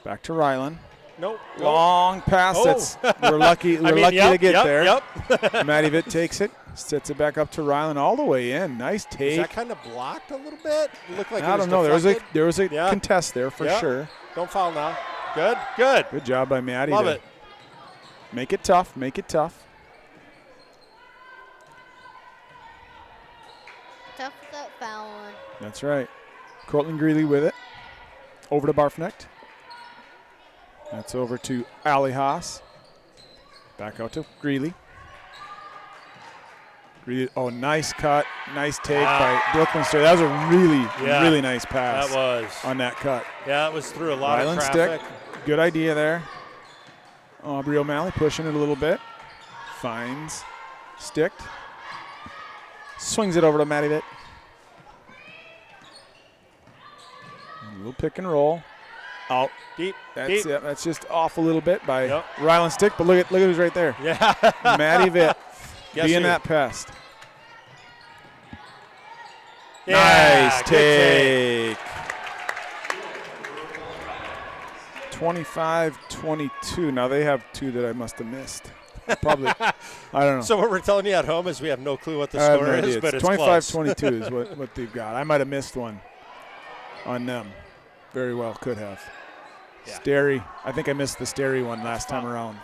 Back to Ryland. Nope. Long pass. Oh. We're lucky. We're lucky to get there. Yep. Maddie Vitt takes it, sets it back up to Ryland all the way in. Nice Is take. that kind of blocked a little bit? It looked like I it was don't know. deflected. There was a Yeah. contest there for Yeah. sure. Don't foul now. Good. Good. Good job by Maddie. Love to it. Make it tough. Make it tough. Tough without fouling. That's right. Cortland Greeley with it. Over to Barfnecht. That's over to Allie Haas. Back out to Greeley. Greeley. Oh, nice cut. Nice take by Brooklyn State. That was a really nice pass. That was. On that cut. Yeah, it was through a lot Ryland of traffic. Stick. Good idea there. Aubrey O'Malley pushing it a little bit. Finds Stick. Swings it over to Maddie Vitt. A little pick and roll. Out. Deep. That's deep. it. That's just off a little bit by Yep. Ryland Stick, but look at who's right there. Yeah. Maddie Vitt Yes, being you. that pest. Yeah, Nice good take. 25-22. Now they have two that I must have missed. Probably. I don't know. So what we're telling you at home is we have no clue what the I have score no is, idea. but it's 25-22 is what they've got. I might have missed one on them. Very well could have. Yeah. Sterry. I think I missed the Sterry one last time around.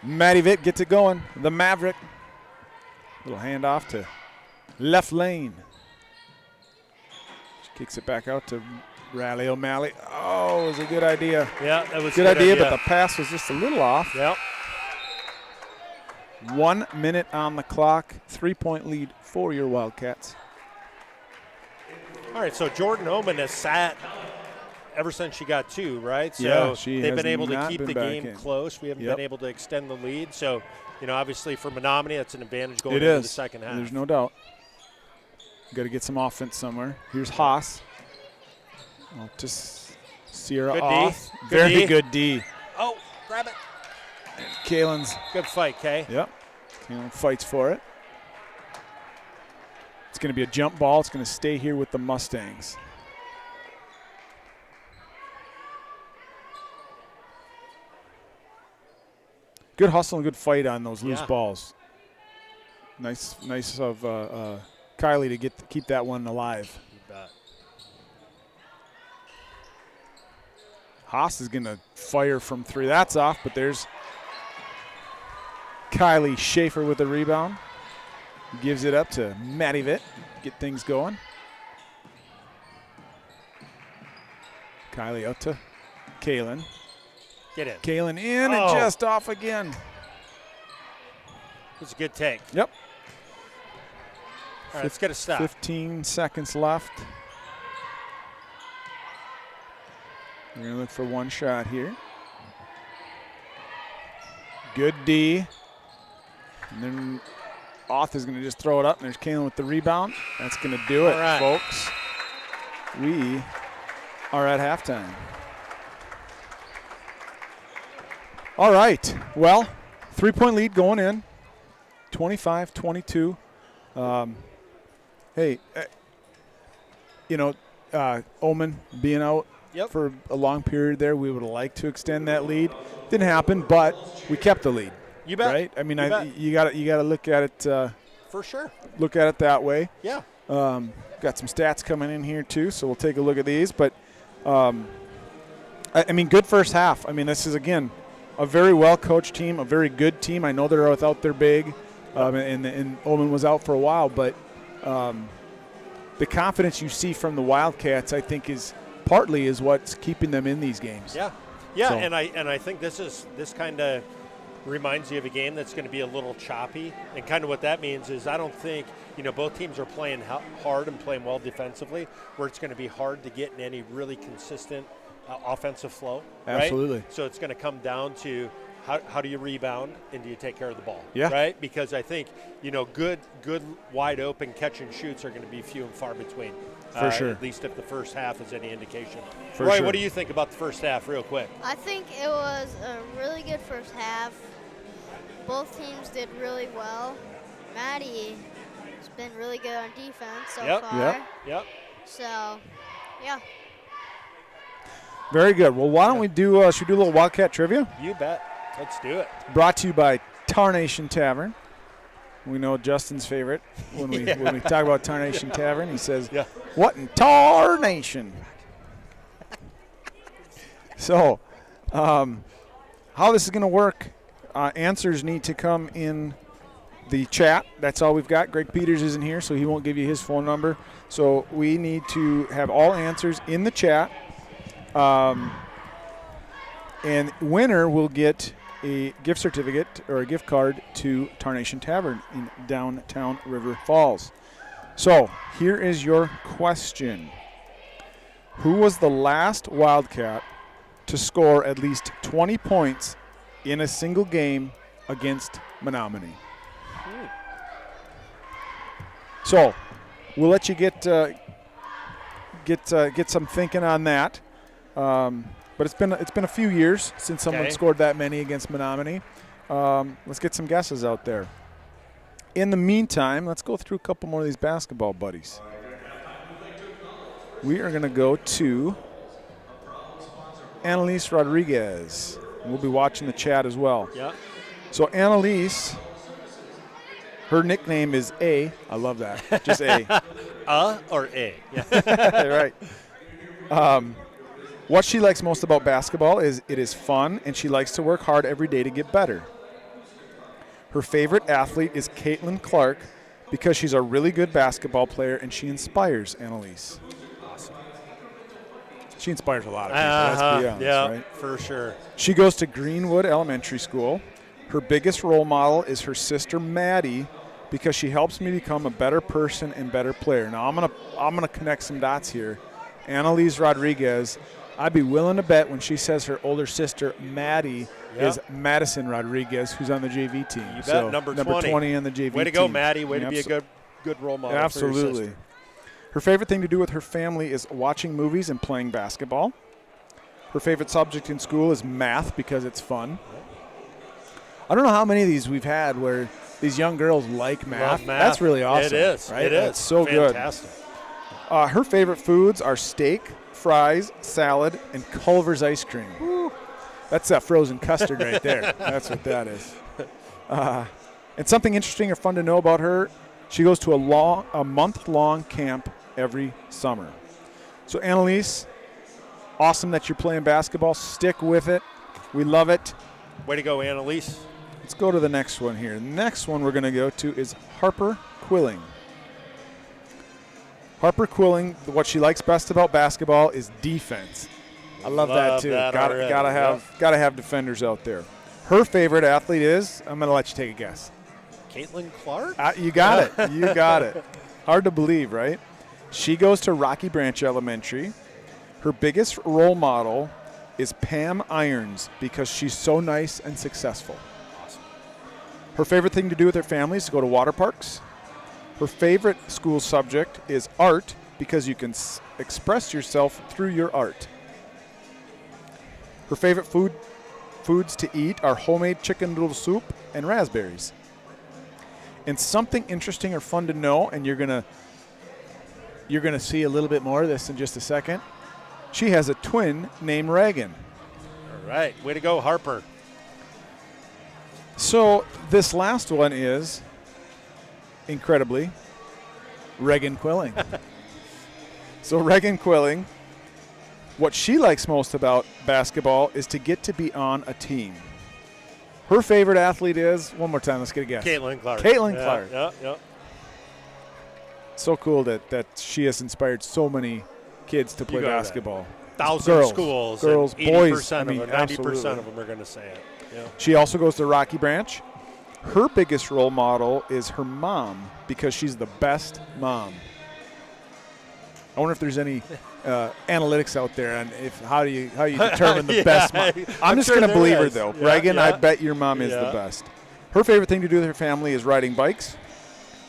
Maddie Vitt gets it going. The Maverick. Little handoff to left lane. She kicks it back out to Riley O'Malley. Oh, it was a good idea. Yeah, that was Good idea, but the pass was just a little off. Yep. 1 minute on the clock. 3-point lead for your Wildcats. All right, so Jordan Oman has sat ever since she got two, right? So Yeah, she they've has been able to not keep been the back game in. close. We haven't Yep. been able to extend the lead. So, obviously for Menomonie, that's an advantage going It into is. the second half. There's no doubt. Got to get some offense somewhere. Here's Haas. Oh, just Sierra Good D. off. Good Very D. good D. Oh, grab it. Kalen's. Good fight, Kay. Yep. Kalen fights for it. It's going to be a jump ball. It's going to stay here with the Mustangs. Good hustle and good fight on those loose Yeah. balls. Nice of Kylie to keep that one alive. You bet. Haas is going to fire from three. That's off, but there's Kylie Schaefer with the rebound. Gives it up to Maddie Vitt. Get things going. Kylie out to Kaylin. Get in. Kaylin in Oh. and just off again. It was a good take. Yep. All right, let's get a stop. 15 seconds left. We're going to look for one shot here. Good D. And then Auth is going to just throw it up, and there's Kaylin with the rebound. That's going to do it, All right. folks. We are at halftime. All right. Well, 3-point lead going in, 25-22. Hey, Omen being out for a long period there, we would have liked to extend that lead. Didn't happen, but we kept the lead. You bet. Right? I mean, you got to look at it. For sure. Look at it that way. Yeah. Got some stats coming in here too, so we'll take a look at these. But I mean, good first half. I mean, this is again a very well-coached team, a very good team. I know they're without their big, and Omen was out for a while, but the confidence you see from the Wildcats, I think, is partly what's keeping them in these games. Yeah, So- and I think this kind of reminds you of a game that's going to be a little choppy, and kind of what that means is I don't think both teams are playing hard and playing well defensively, where it's going to be hard to get in any really consistent offensive flow. Absolutely. Right? So it's going to come down to how do you rebound and do you take care of the ball? Yeah. Right? Because I think good wide open catch and shoots are going to be few and far between. For sure. At least if the first half is any indication. For Roy, sure. what do you think about the first half, real quick? I think it was a really good first half. Both teams did really well. Maddie has been really good on defense so far. Yep. So, yeah. Very good. Well, why don't we should we do a little Wildcat trivia? You bet. Let's do it. Brought to you by Tarnation Tavern. We know Justin's favorite when we talk about Tarnation Tavern. He says, "What in Tarnation?" So, how this is going to work? Answers need to come in the chat. That's all we've got. Greg Peters isn't here, so he won't give you his phone number. So we need to have all answers in the chat. And winner will get a gift certificate or a gift card to Tarnation Tavern in downtown River Falls. So here is your question. Who was the last Wildcat to score at least 20 points in a single game against Menomonie? So we'll let you get some thinking on that. But it's been a few years since someone scored that many against Menomonie. Let's get some guesses out there. In the meantime, let's go through a couple more of these basketball buddies. We are going to go to Annalise Rodriguez. We'll be watching the chat as well. Yeah. So Annalise, her nickname is A. I love that. Just A. Or A. Yeah. Right. What she likes most about basketball is it is fun, and she likes to work hard every day to get better. Her favorite athlete is Caitlin Clark because she's a really good basketball player, and she inspires Annalise. Awesome. She inspires a lot of people, let's be honest, right? For sure. She goes to Greenwood Elementary School. Her biggest role model is her sister Maddie because she helps me become a better person and better player. Now I'm gonna connect some dots here. Annalise Rodriguez, I'd be willing to bet when she says her older sister Maddie is Madison Rodriguez, who's on the JV team. You bet. So Number 20 on the JV team. Way to go, Maddie. Way to be a good role model. Absolutely. For your sister. Her favorite thing to do with her family is watching movies and playing basketball. Her favorite subject in school is math because it's fun. I don't know how many of these we've had where these young girls like math. Love math. That's really awesome. It is. Right? It is. That's so Fantastic. good. Her favorite foods are steak, fries, salad, and Culver's ice cream. Woo. That's that frozen custard right there. That's what that is. And something interesting or fun to know about her, she goes to a month-long camp every summer. So, Annalise, awesome that you're playing basketball. Stick with it. We love it. Way to go, Annalise. Let's go to the next one here. The next one we're going to go to is Harper Quilling. Harper Quilling, what she likes best about basketball is defense. I love that too. Gotta have defenders out there. Her favorite athlete is, I'm going to let you take a guess. Caitlin Clark? You got it. You got it. Hard to believe, right? She goes to Rocky Branch Elementary. Her biggest role model is Pam Irons because she's so nice and successful. Awesome. Her favorite thing to do with her family is to go to water parks. Her favorite school subject is art because you can express yourself through your art. Her favorite foods to eat are homemade chicken noodle soup and raspberries. And something interesting or fun to know, and you're gonna see a little bit more of this in just a second. She has a twin named Reagan. All right, way to go, Harper. So this last one is, incredibly, Reagan Quilling. So Reagan Quilling, what she likes most about basketball is to get to be on a team. Her favorite athlete is, one more time, let's get a guess. Caitlin Clark. Caitlin Clark. Yeah. So cool that she has inspired so many kids to play basketball. 1,000 schools. Girls, and boys. 80% of them, 90% absolutely. of them are going to say it. Yeah. She also goes to Rocky Branch. Her biggest role model is her mom because she's the best mom. I wonder if there's any analytics out there on how you determine the best mom. I'm just sure going to believe her is. though. Yeah, Reagan, yeah. I bet your mom is the best. Her favorite thing to do with her family is riding bikes.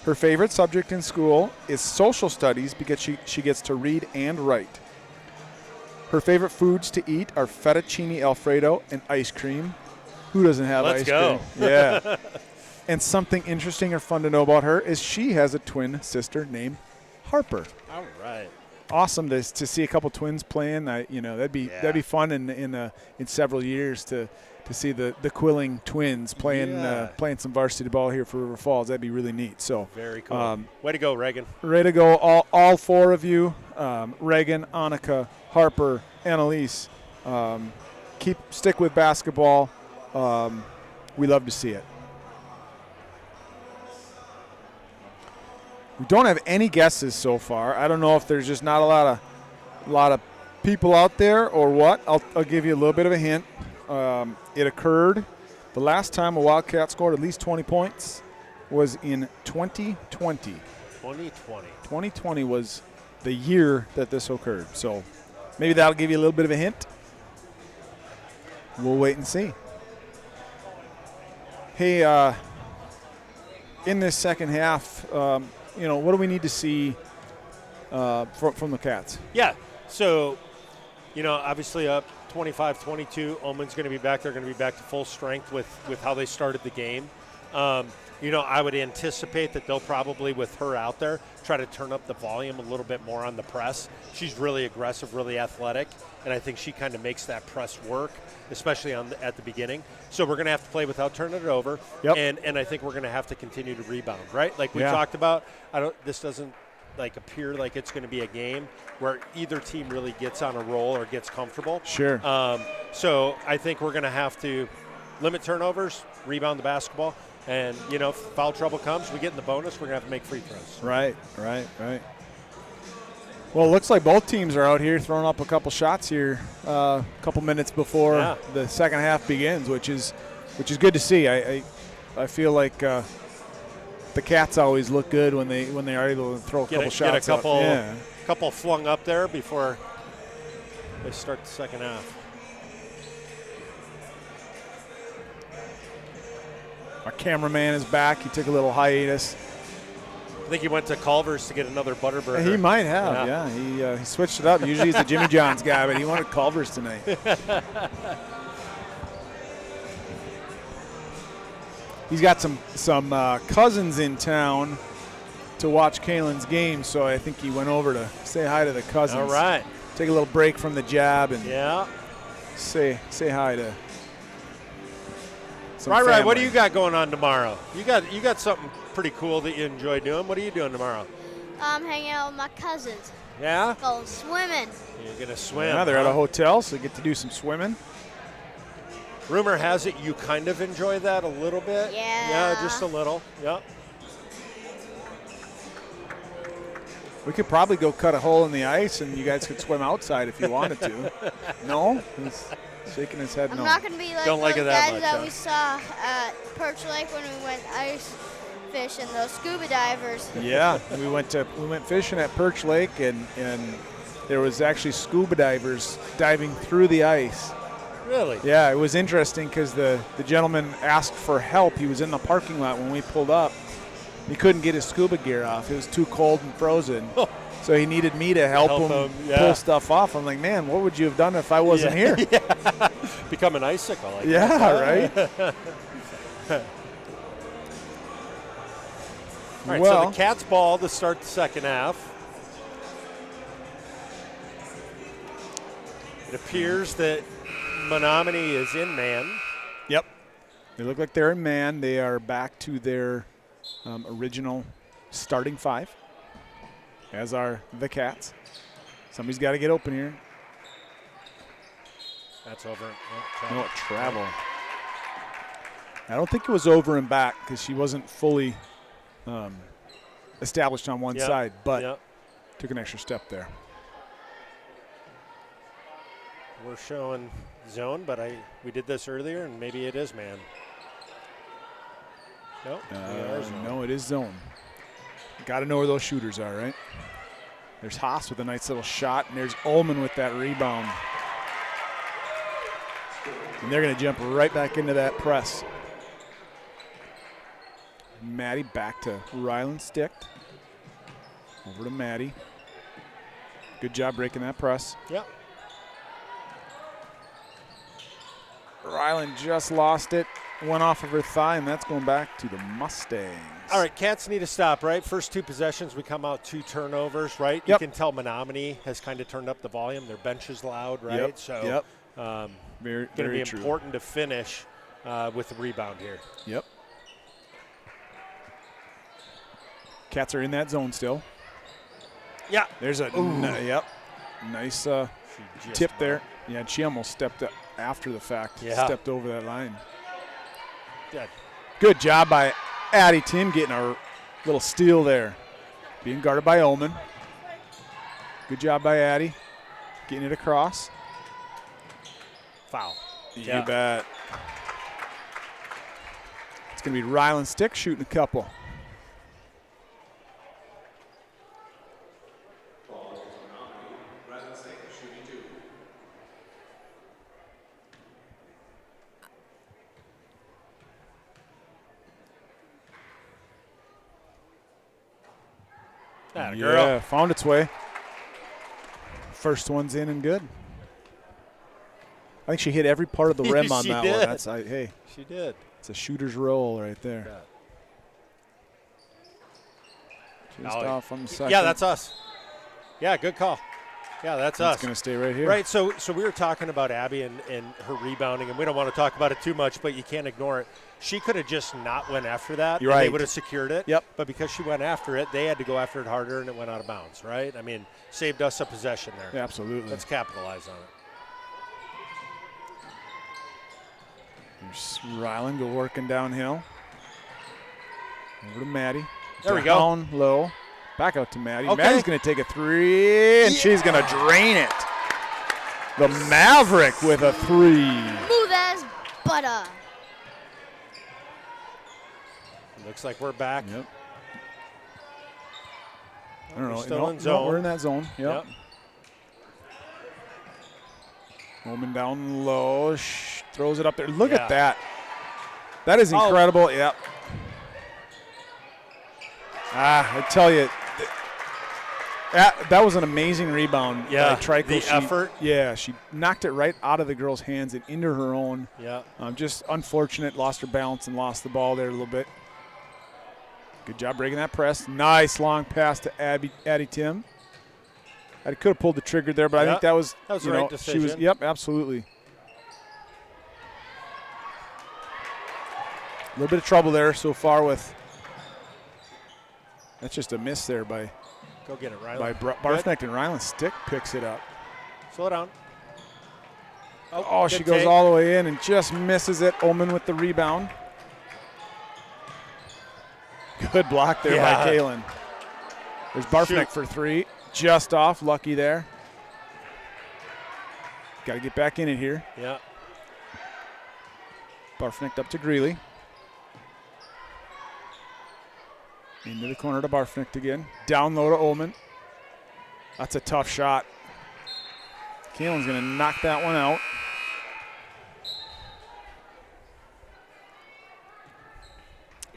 Her favorite subject in school is social studies because she gets to read and write. Her favorite foods to eat are fettuccine Alfredo and ice cream. Who doesn't have Let's ice go. cream? Yeah. And something interesting or fun to know about her is she has a twin sister named Harper. All right. Awesome to see a couple twins playing. That'd be fun in several years to see the Quilling twins playing some varsity ball here for River Falls. That'd be really neat. So very cool. Way to go, Reagan. Way to go, all four of you, Reagan, Annika, Harper, Annalise. Stick with basketball. We love to see it. We don't have any guesses so far. I don't know if there's just not a lot of people out there or what. I'll give you a little bit of a hint. It occurred the last time a Wildcat scored at least 20 points was in 2020. 2020. 2020 was the year that this occurred. So maybe that'll give you a little bit of a hint. We'll wait and see. Hey, in this second half, what do we need to see from the Cats? Yeah. So, obviously up 25-22. Omen's going to be back. They're going to be back to full strength with how they started the game. I would anticipate that they'll probably, with her out there, try to turn up the volume a little bit more on the press. She's really aggressive, really athletic, and I think she kind of makes that press work, especially at the beginning. So we're going to have to play without turning it over, and I think we're going to have to continue to rebound, right? Like we talked about, this doesn't appear like it's going to be a game where either team really gets on a roll or gets comfortable. Sure. So I think we're going to have to limit turnovers, rebound the basketball, and, if foul trouble comes, we get in the bonus, we're going to have to make free throws. Right. Well, it looks like both teams are out here throwing up a couple shots here a couple minutes before the second half begins, which is good to see. I feel like the Cats always look good when they are able to throw a couple shots. Get a couple flung up there before they start the second half. Our cameraman is back. He took a little hiatus. I think he went to Culver's to get another Butterburger. He might have, yeah. He switched it up. Usually he's a Jimmy John's guy, but he wanted Culver's tonight. He's got some cousins in town to watch Kaylin's game, so I think he went over to say hi to the cousins. All right. Take a little break from the job and say hi to some Right. family. What do you got going on tomorrow? You got something pretty cool that you enjoy doing. What are you doing tomorrow? I'm hanging out with my cousins. Yeah? Going swimming. You're going to swim. Yeah, they're at a hotel, so get to do some swimming. Rumor has it you kind of enjoy that a little bit. Yeah. Yeah, just a little. Yeah. We could probably go cut a hole in the ice, and you guys could swim outside if you wanted to. No? He's shaking his head no. I'm not going to be like Don't like those it that guys much, that huh? we saw at Perch Lake when we went ice fishing, those scuba divers. Yeah, we went fishing at Perch Lake, and there was actually scuba divers diving through the ice. Really? Yeah, it was interesting because the gentleman asked for help. He was in the parking lot when we pulled up. He couldn't get his scuba gear off. It was too cold and frozen. So he needed me to help him pull stuff off. I'm like, man, what would you have done if I wasn't here? Yeah. Become an icicle. I guess. Yeah, right. All right, Well, so the Cats ball to start the second half. It appears that Menomonie is in man. Yep. They look like they're in man. They are back to their original starting 5, as are the Cats. Somebody's got to get open here. That's over. No, travel. I don't think it was over and back because she wasn't fully established on one side, but took an extra step there. We're showing zone, but we did this earlier, and maybe it is man. Nope. No, it is zone. Got to know where those shooters are, right? There's Haas with a nice little shot, and there's Ullman with that rebound. And they're going to jump right back into that press. Maddie back to Ryland Sticked. Over to Maddie. Good job breaking that press. Yep. Ryland just lost it. Went off of her thigh, and that's going back to the Mustangs. All right, Cats need to stop, right? First 2 possessions, we come out 2 turnovers, right? Yep. You can tell Menomonie has kind of turned up the volume. Their bench is loud, right? Yep. So Very going to be true. important to finish with the rebound here. Yep. Cats are in that zone still. Yeah. There's a nice tip there. Yeah, she almost stepped up after the fact. Yeah. Stepped over that line. Good. Good job by Addie Tim getting a little steal there. Being guarded by Ullman. Good job by Addie. Getting it across. Foul. You bet. It's going to be Ryland Stick shooting a couple. Atta Yeah, girl. found its way. First one's in and good. I think she hit every part of the rim on She that did. one. That's hey, She did. it's a shooter's roll right there. Just off on the second. Yeah, that's us. Yeah, good call. Yeah, that's us. It's going to stay right here. Right, so we were talking about Abby and her rebounding, and we don't want to talk about it too much, but you can't ignore it. She could have just not went after that. You're and right. They would have secured it. Yep. But because she went after it, they had to go after it harder, and it went out of bounds, right? I mean, saved us a possession there. Yeah, absolutely. Let's capitalize on it. There's Ryland go working downhill. Over to Maddie. There we go. Down low. Back out to Maddie. Okay. Maddie's going to take a 3, and she's going to drain it. The Maverick with a 3. Smooth as butter. Looks like we're back. Yep. I don't know. We're still No, in zone. we're in that zone. Yep. Holman down low. Throws it up there. Look at that. That is incredible. Yep. I tell you, that was an amazing rebound. Yeah, by Trico. the effort. Yeah, she knocked it right out of the girl's hands and into her own. Yeah. Just unfortunate, lost her balance and lost the ball there a little bit. Good job breaking that press. Nice long pass to Addie Tim. I could have pulled the trigger there, but I think that was the right decision. She was. Yep, absolutely. A little bit of trouble there so far with. That's just a miss there by. Go get it, Ryland. By Barfnecht, and Ryland Stick picks it up. Slow down. Oh, she goes all the way in and just misses it. Ullman with the rebound. Good block there by Kaylin. There's Barfnecht for 3. Just off. Lucky there. Got to get back in it here. Yeah. Barfnecht up to Greeley. Into the corner to Barfnecht again. Down low to Ullman. That's a tough shot. Kaylin's going to knock that one out.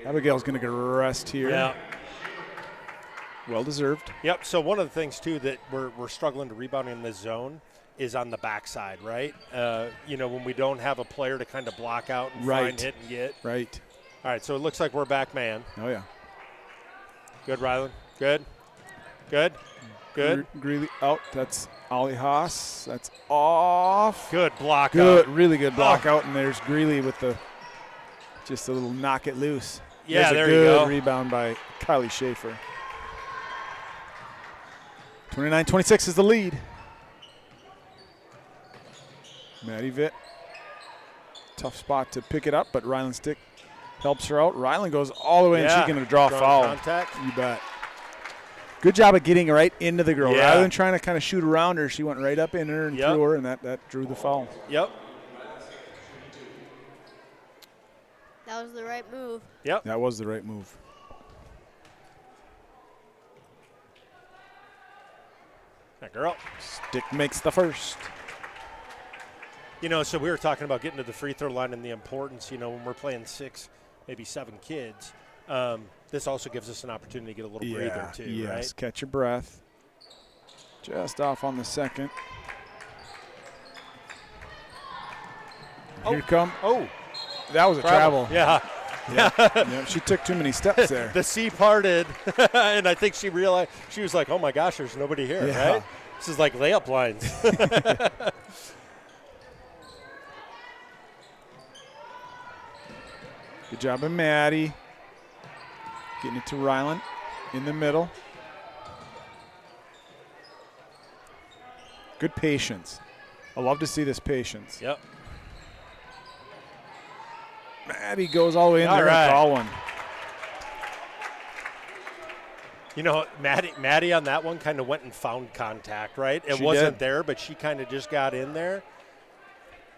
Abigail's going to get a rest here. Yeah. Well deserved. Yep. So one of the things too that we're struggling to rebound in this zone is on the backside, right? When we don't have a player to kind of block out and Right. find, hit, and get. Right. All right. So it looks like we're back man. Oh, yeah. Good, Rylan. Good. Good. Good. Greeley out. That's Ollie Haas. That's off. Good block Good. out. Really good block Oh. out. And there's Greeley with just a little knock it loose. Yeah, There's there a you good go. rebound by Kylie Schaefer. 29-26 is the lead. Maddie Vitt. Tough spot to pick it up, but Ryland Stick helps her out. Ryland goes all the way, and she's going to draw a foul. Contact. You bet. Good job of getting right into the girl. Yeah. Rather than trying to kind of shoot around her, she went right up in her and Yep. threw her, and that drew the foul. Yep. That was the right move. Yep. That was the right move. That girl. Stick makes the first. So we were talking about getting to the free throw line and the importance, when we're playing 6, maybe 7 kids. This also gives us an opportunity to get a little breather too, yes. right? Catch your breath. Just off on the second. Here come. Oh, That was a travel. Yeah. Yeah, she took too many steps there. The sea parted, and I think she realized, she was like, oh my gosh, there's nobody here, Yeah. right? This is like layup lines. Good job of Maddie. Getting it to Ryland in the middle. Good patience. I love to see this patience. Yep. Maddie goes all the way in All there right. and call one. Maddie on that one kind of went and found contact, right? It She wasn't did. there, but she kind of just got in there.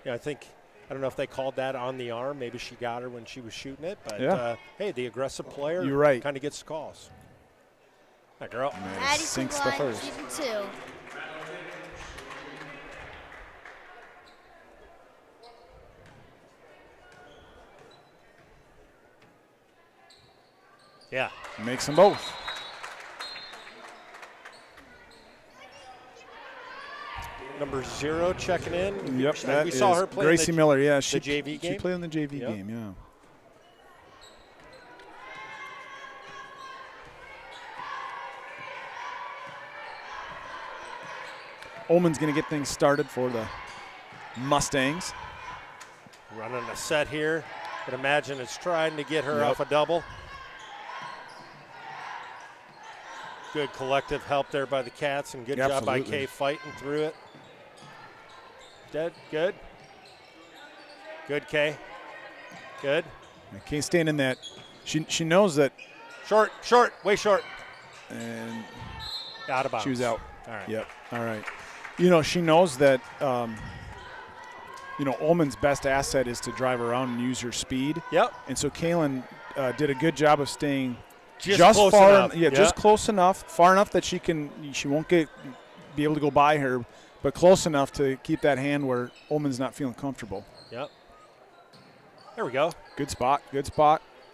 I don't know if they called that on the arm. Maybe she got her when she was shooting it. But, Yeah. hey, the aggressive player You're right. kind of gets the calls. That girl. Maddie sinks the first. Season 2. Yeah. Makes them both. Number 0 checking in. Yep, we that saw is her play Gracie Miller. Yeah, she JV game? She played in the JV Yep. game. Yeah. Ullman's going to get things started for the Mustangs. Running a set here. Can imagine it's trying to get her Yep. off a double. Good collective help there by the Cats, and good job by Absolutely. Kay fighting through it. Dead. Good. Good, Kay. Good. Kay staying in that. She knows that, Short, way short. and Out of bounds. she was out. All right. Yep. All right. She knows that, Ullman's best asset is to drive around and use her speed. Yep. And so Kaylin did a good job of staying Just just close far enough. Yeah, just close enough, far enough that she won't be able to go by her, but close enough to keep that hand where Ullman's not feeling comfortable. Yep. There we go. Good spot.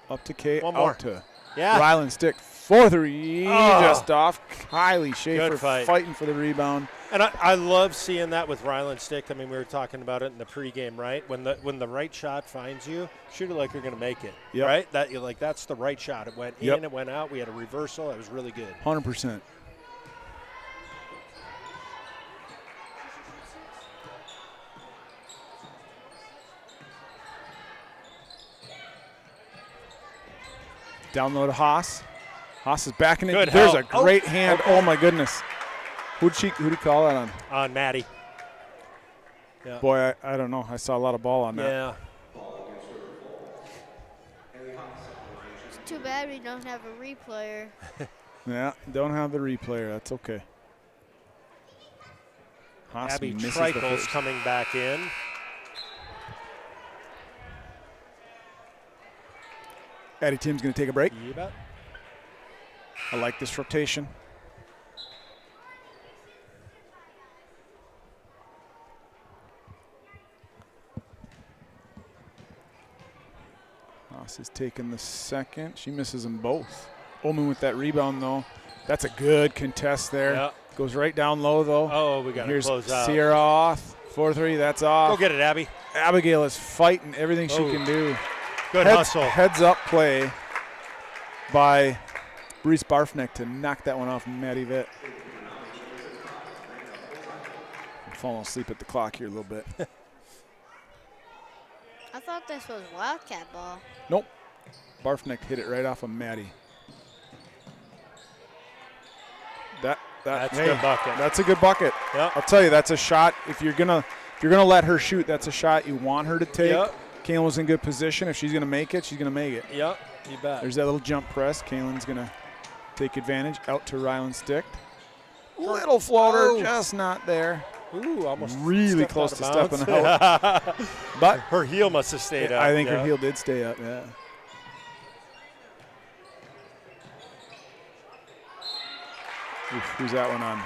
Up to Kay. One more. Out to Yeah. Ryland Stick. 4-3. Oh. Just off. Kylie Schaefer Good fight. fighting for the rebound. And I love seeing that with Ryland Stick. I mean, we were talking about it in the pregame, right? When the right shot finds you, shoot it like you're going to make it, Yep. right? That's the right shot. It went Yep. in, it went out. We had a reversal. It was really good. 100%. Down low to Haas. Haas is backing it. Good There's help. a great Oh, hand. okay. Oh my goodness. Who'd he call that on? On Maddie. Yeah. Boy, I don't know. I saw a lot of ball on that. Yeah. It's too bad we don't have a replayer. Yeah, don't have the replayer. That's okay. Haas Abby misses the Treichels first. coming back in. Addie Tim's going to take a break. You bet. I like this rotation. Haas is taking the second. She misses them both. Ullman with that rebound, though. That's a good contest there. Yep. Goes right down low, though. Oh, we got to Here's close out. Sierra off. 4-3, that's off. Go get it, Abby. Abigail is fighting everything she Oh. can do. Good hustle. Heads up play by Brees Barfneck to knock that one off Maddie Vitt. I'm falling asleep at the clock here a little bit. I thought this was Wildcat ball. Nope. Barfneck hit it right off of Maddie. That's a good bucket. That's a good bucket. Yep. I'll tell you, that's a shot. If you're gonna let her shoot, that's a shot you want her to take. Yep. Kaylin was in good position. If she's gonna make it, she's gonna make it. Yep, you bet. There's that little jump press. Kaylin's gonna take advantage. Out to Ryland Stick. Little floater, Oh. just not there. Ooh, almost Really stepped close out to of stepping bounds. out. But Her heel must have stayed up. I think yeah. her heel did stay up, yeah. Oof, who's that one on?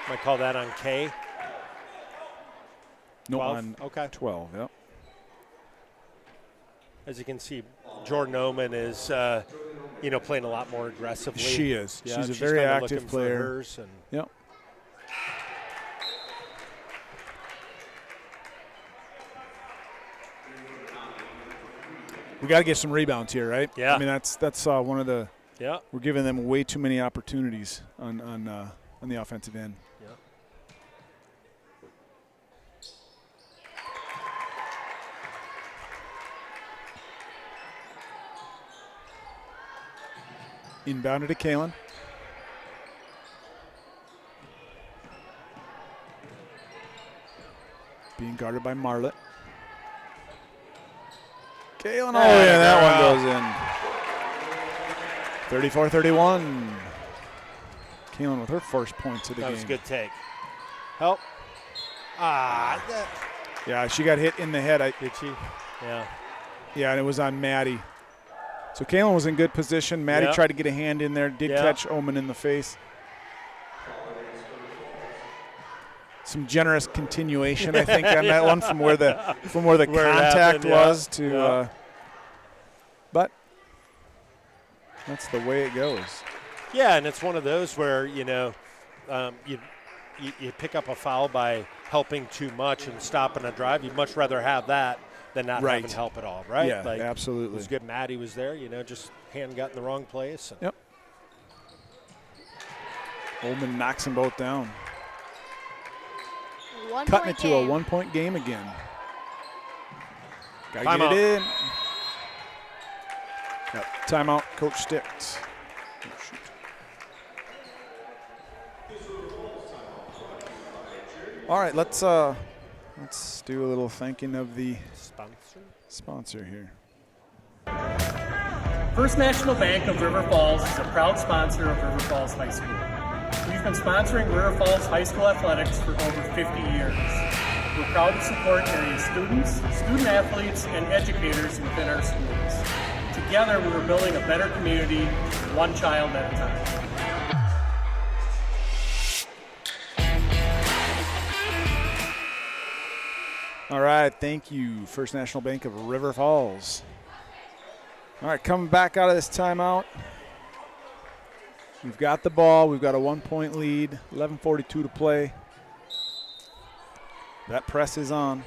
Might call that on K. No, 12? on Okay. 12, yep. As you can see, Jordan Oman is, playing a lot more aggressively. She is. Yeah, She's a very kinda active looking for player. hers and Yep. We got to get some rebounds here, right? Yeah. I mean, that's one of the. yeah. We're giving them way too many opportunities on the offensive end. Yeah. Inbounded to Kaylin. Being guarded by Marlett. Kaylin, oh yeah, that one goes in. 34-31. Kaylin with her first points of the That game. was a good take. Help. Ah. Yeah, she got hit in the head. Did she? Yeah. Yeah, and it was on Maddie. So Kaylin was in good position. Maddie Yep. tried to get a hand in there, did Yep. catch Oman in the face. Some generous continuation, I think, on that one from where the Where it contact happened, yeah. was to. Yeah. But that's the way it goes. Yeah, and it's one of those where, you pick up a foul by helping too much and stopping a drive. You'd much rather have that than not Right. having help at all, right? Yeah, It absolutely. was good Maddie was there, just hand got in the wrong place. And Yep. Oman knocks them both down. Cutting it to a one-point game again. Got to get Timeout. it in. Yep. Timeout, Coach Sticks. Oh, shoot. All right, let's do a little thanking of the sponsor here. First National Bank of River Falls is a proud sponsor of River Falls High School. We've been sponsoring River Falls High School athletics for over 50 years. We're proud to support area students, student athletes, and educators within our schools. Together, we're building a better community, one child at a time. All right, thank you, First National Bank of River Falls. All right, coming back out of this timeout. We've got the ball. We've got a 1-point lead, 11:42 to play. That press is on.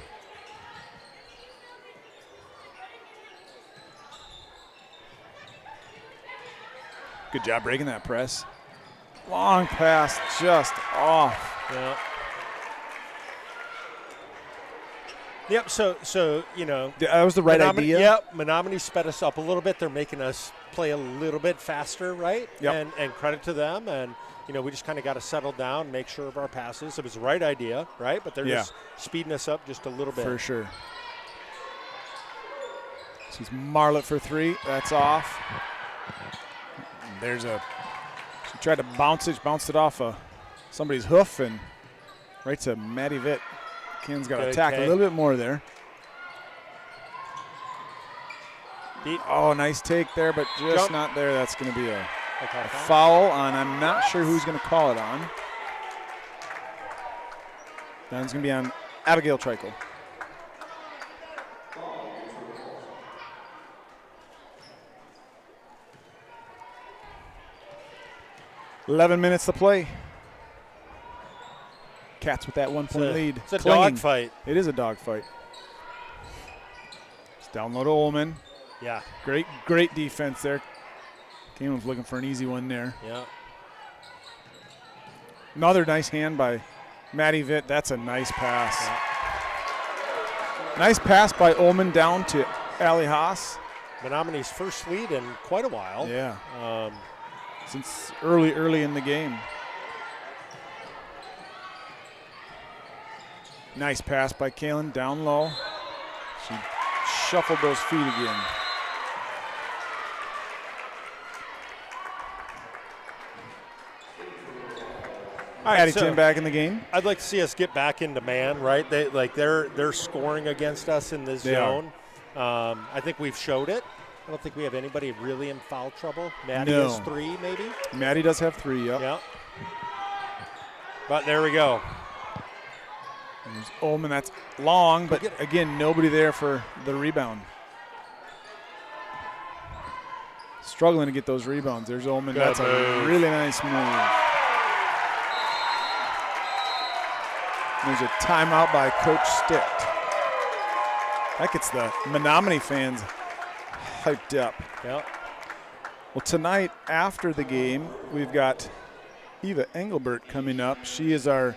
Good job breaking that press. Long pass, just off. Yeah. Yep. So That was the right idea. Yep. Menomonie sped us up a little bit. They're making us play a little bit faster, right? Yep. And credit to them. And we just kind of got to settle down, make sure of our passes. It was the right idea, right? But they're just speeding us up just a little bit. For sure. She's Marlett for three. That's off. She tried to bounce it. She bounced it off somebody's hoof and right to Maddie Vitt. Ken's got to attack a little bit more there. Oh, nice take there, but just not there. That's going to be a foul on. I'm not sure who's going to call it on. That's going to be on Abigail Trickle. 11 minutes to play. Cats with that 1-point lead. It's a clinging. dogfight. It is a dogfight. It's down low to Ullman. Yeah. Great defense there. Kalen's looking for an easy one there. Yeah. Another nice hand by Maddie Vitt. That's a nice pass. Yeah. Nice pass by Ullman down to Allie Haas. Menomonie's first lead in quite a while. Yeah. Since early in the game. Nice pass by Kalen down low. She shuffled those feet again. All right, Addie so Tim back in the game. I'd like to see us get back into man, right? They're scoring against us in this zone. I think we've showed it. I don't think we have anybody really in foul trouble. Maddie has 3, maybe. Maddie does have 3. Yep. Yeah. But there we go. There's Ullman. That's long, but again, nobody there for the rebound. Struggling to get those rebounds. There's Ullman. That's a really nice move. There's a timeout by Coach Stitt. That gets the Menomonie fans hyped up. Yep. Well, tonight after the game, we've got Eva Engelbert coming up. She is our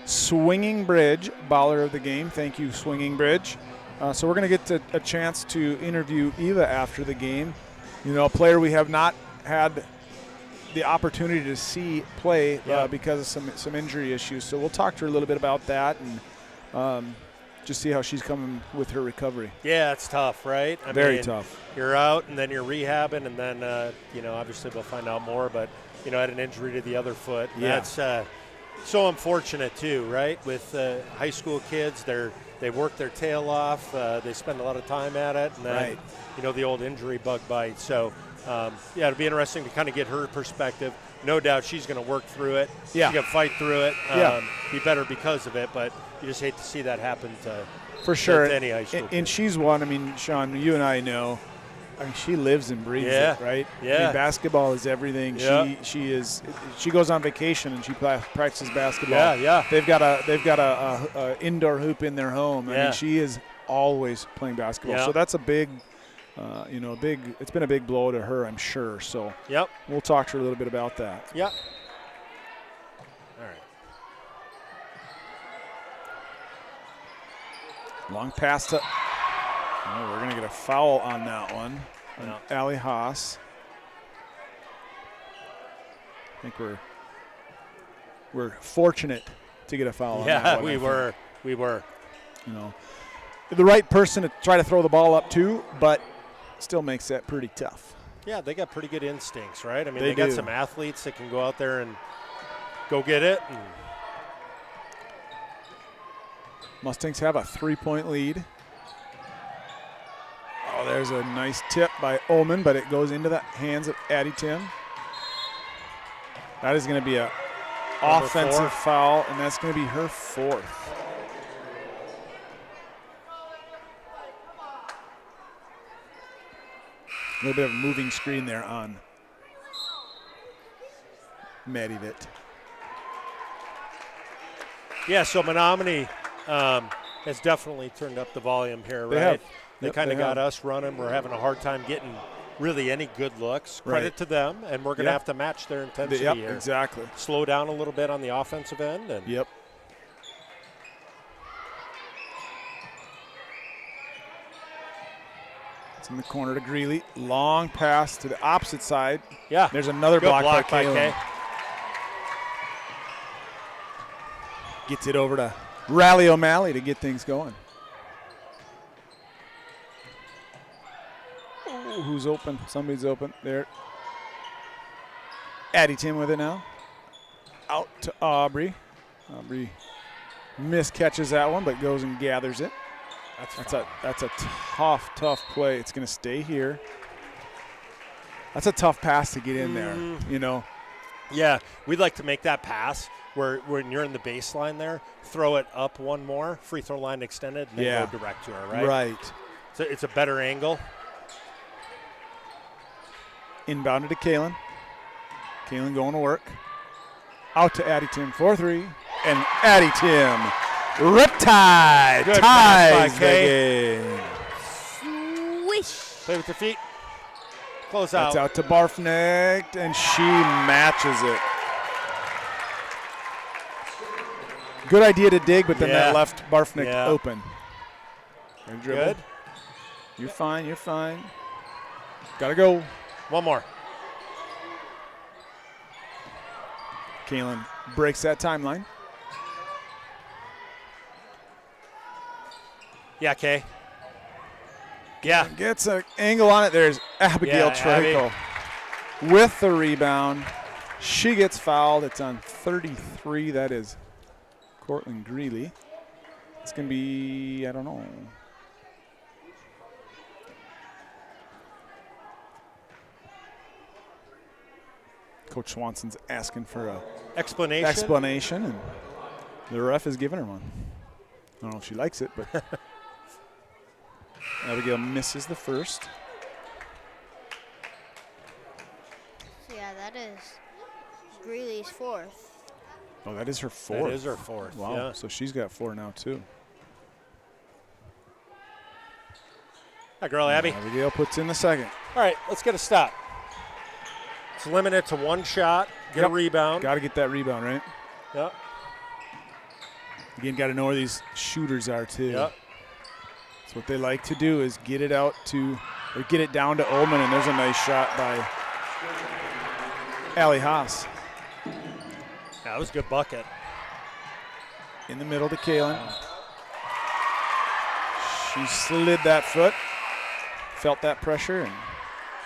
Swinging Bridge baller of the game. Thank you, Swinging Bridge. So we're going to get a chance to interview Eva after the game. You know, a player we have not had the opportunity to see play because of some injury issues. So we'll talk to her a little bit about that and just see how she's coming with her recovery. Yeah, it's tough, right? Very tough. You're out, and then you're rehabbing, and then, obviously we'll find out more, but, had an injury to the other foot. Yeah. That's so unfortunate, too, right? With high school kids, they work their tail off. They spend a lot of time at it, and then, the old injury bug bite. So, it'll be interesting to kind of get her perspective. No doubt she's going to work through it. Yeah. She's going to fight through it, be better because of it, but you just hate to see that happen to for sure. any high school kid. And she's one, Sean, you and I know, she lives and breathes it, right? Yeah. Basketball is everything. Yeah. She goes on vacation and she practices basketball. Yeah. They've got a indoor hoop in their home. Yeah. She is always playing basketball. Yeah. So that's a big it's been a big blow to her, I'm sure. So we'll talk to her a little bit about that. Yep. All right. Long pass to we're going to get a foul on that one. No. Allie Haas. I think we're fortunate to get a foul on that one. We were. The right person to try to throw the ball up to, but still makes that pretty tough. Yeah, they got pretty good instincts, right? They got do. some athletes that can go out there and go get it. Mustangs have a 3-point lead. Oh, there's a nice tip by Ullman, but it goes into the hands of Addie Tim. That is going to be an offensive foul, and that's going to be her 4th. A little bit of a moving screen there on Maddie Vitt. Yeah, so Menomonie has definitely turned up the volume here, right? They kind of got us running. We're having a hard time getting really any good looks. Credit to them, and we're going to have to match their intensity here. Exactly. Slow down a little bit on the offensive end. And It's in the corner to Greeley. Long pass to the opposite side. Yeah. There's another Good block by Kay. Kay. Gets it over to Riley O'Malley to get things going. Ooh, who's open? Somebody's open. There. Addie Tim with it now. Out to Aubrey. Aubrey miscatches that one, but goes and gathers it. That's a tough play. It's going to stay here. That's a tough pass to get in there, Yeah, we'd like to make that pass where when you're in the baseline there, throw it up one more, free throw line extended, and then go direct to her, right? Right. So it's a better angle. Inbounded to Kalen. Kalen going to work. Out to Addie Tim for 3. And Addie Tim, Riptide, Good pass by ties the Kay. game. Swish. Play with your feet. Close That's out. out to Barfnecht, and she matches it. Good idea to dig, but then that Yeah. left Barfnecht Yeah. open. And dribble. Good. You're fine, you're fine. Gotta go. One more. Kaylin breaks that timeline. Yeah, Kay. Yeah. Gets an angle on it. There's Abigail Yeah, Abby. Trico with the rebound. She gets fouled. It's on 33. That is Cortland Greeley. It's going to be, I don't know. Coach Swanson's asking for a Explanation. and the ref is giving her one. I don't know if she likes it, but Abigail misses the first. So yeah, that is Greeley's 4th. Oh, that is her 4th. That is her 4th. Wow, Yeah. so she's got 4 now too. Hi, girl, Abby. Abigail puts in the second. All right, let's get a stop. Let's limit it to one shot. Get a rebound. Got to get that rebound, right? Yep. Again, got to know where these shooters are too. Yep. So what they like to do is get it out to, or get it down to Ullman, and there's a nice shot by Allie Haas. Yeah, that was a good bucket. In the middle to Kaylin. She slid that foot, felt that pressure, and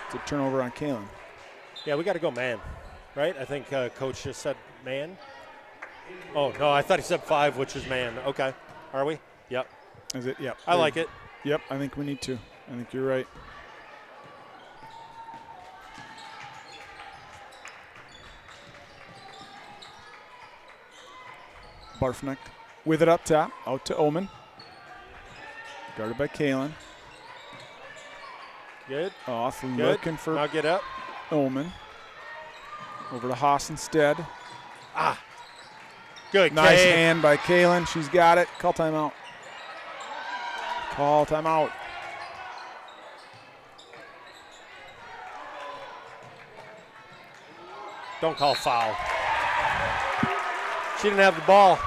it's a turnover on Kaylin. Yeah, we got to go man, right? I think Coach just said man. Oh, no, I thought he said 5, which is man. Okay. Are we? Yep. Is it? Yep. I like it. Yep, I think we need to. I think you're right. Barfnecht with it up top, out to Omen. Guarded by Kaylin. Good. Off, Good. looking for Now get up. Omen. Over to Haas instead. Good. Nice Kay. hand by Kaylin. She's got it. Call timeout. Call timeout. Don't call foul. She didn't have the ball.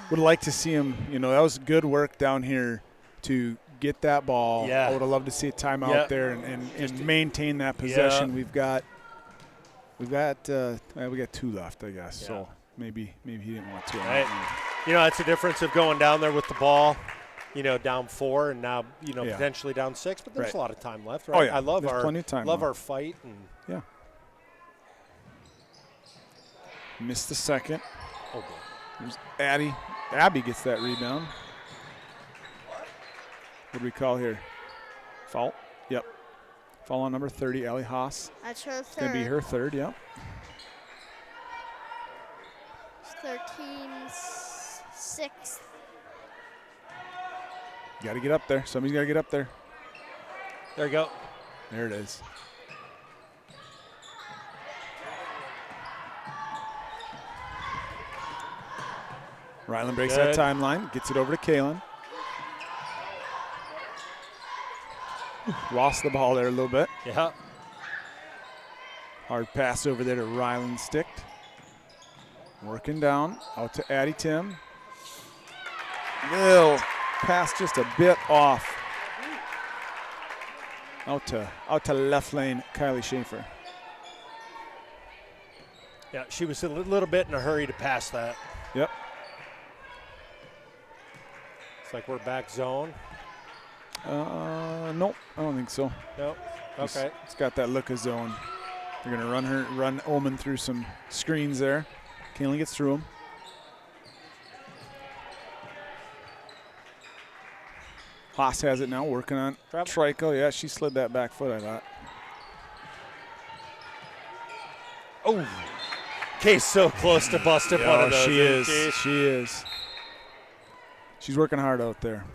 Would like to see him, that was good work down here to get that ball. Yeah. I would have loved to see a timeout Yep. there and maintain that possession. Yeah. We've got 2 left, I guess. Yeah. So maybe he didn't want to. Right. That's the difference of going down there with the ball, down 4 and now, Yeah. potentially down 6, but there's Right. a lot of time left, right? Oh, yeah. I love There's plenty of time love left. our fight and Yeah. Missed the second. oh boy. There's Addie. Abby gets that rebound. What do we call here? Foul? Yep. Foul on number 30, Allie Haas. That's her 3rd. It's going to be her 3rd, yep. 13-6. Got to get up there. Somebody's got to get up there. There you go. There it is. Ryland breaks that Good. timeline, gets it over to Kaylin. Lost the ball there a little bit. Yeah. Hard pass over there to Ryland Sticked. Working down, out to Addie Tim. Little pass just a bit off. Out to left lane, Kylie Schaefer. Yeah, she was a little bit in a hurry to pass that. Yep. It's like we're back zone. Nope, I don't think so. Nope. Okay. It's got that look of zone. They're gonna run Ullman through some screens there. Kaylin gets through them. Haas has it now, working on Trap. Trico. Yeah, she slid that back foot, I thought. Oh. Kay's so close to busting one of those. She isn't is. She is. She's working hard out there.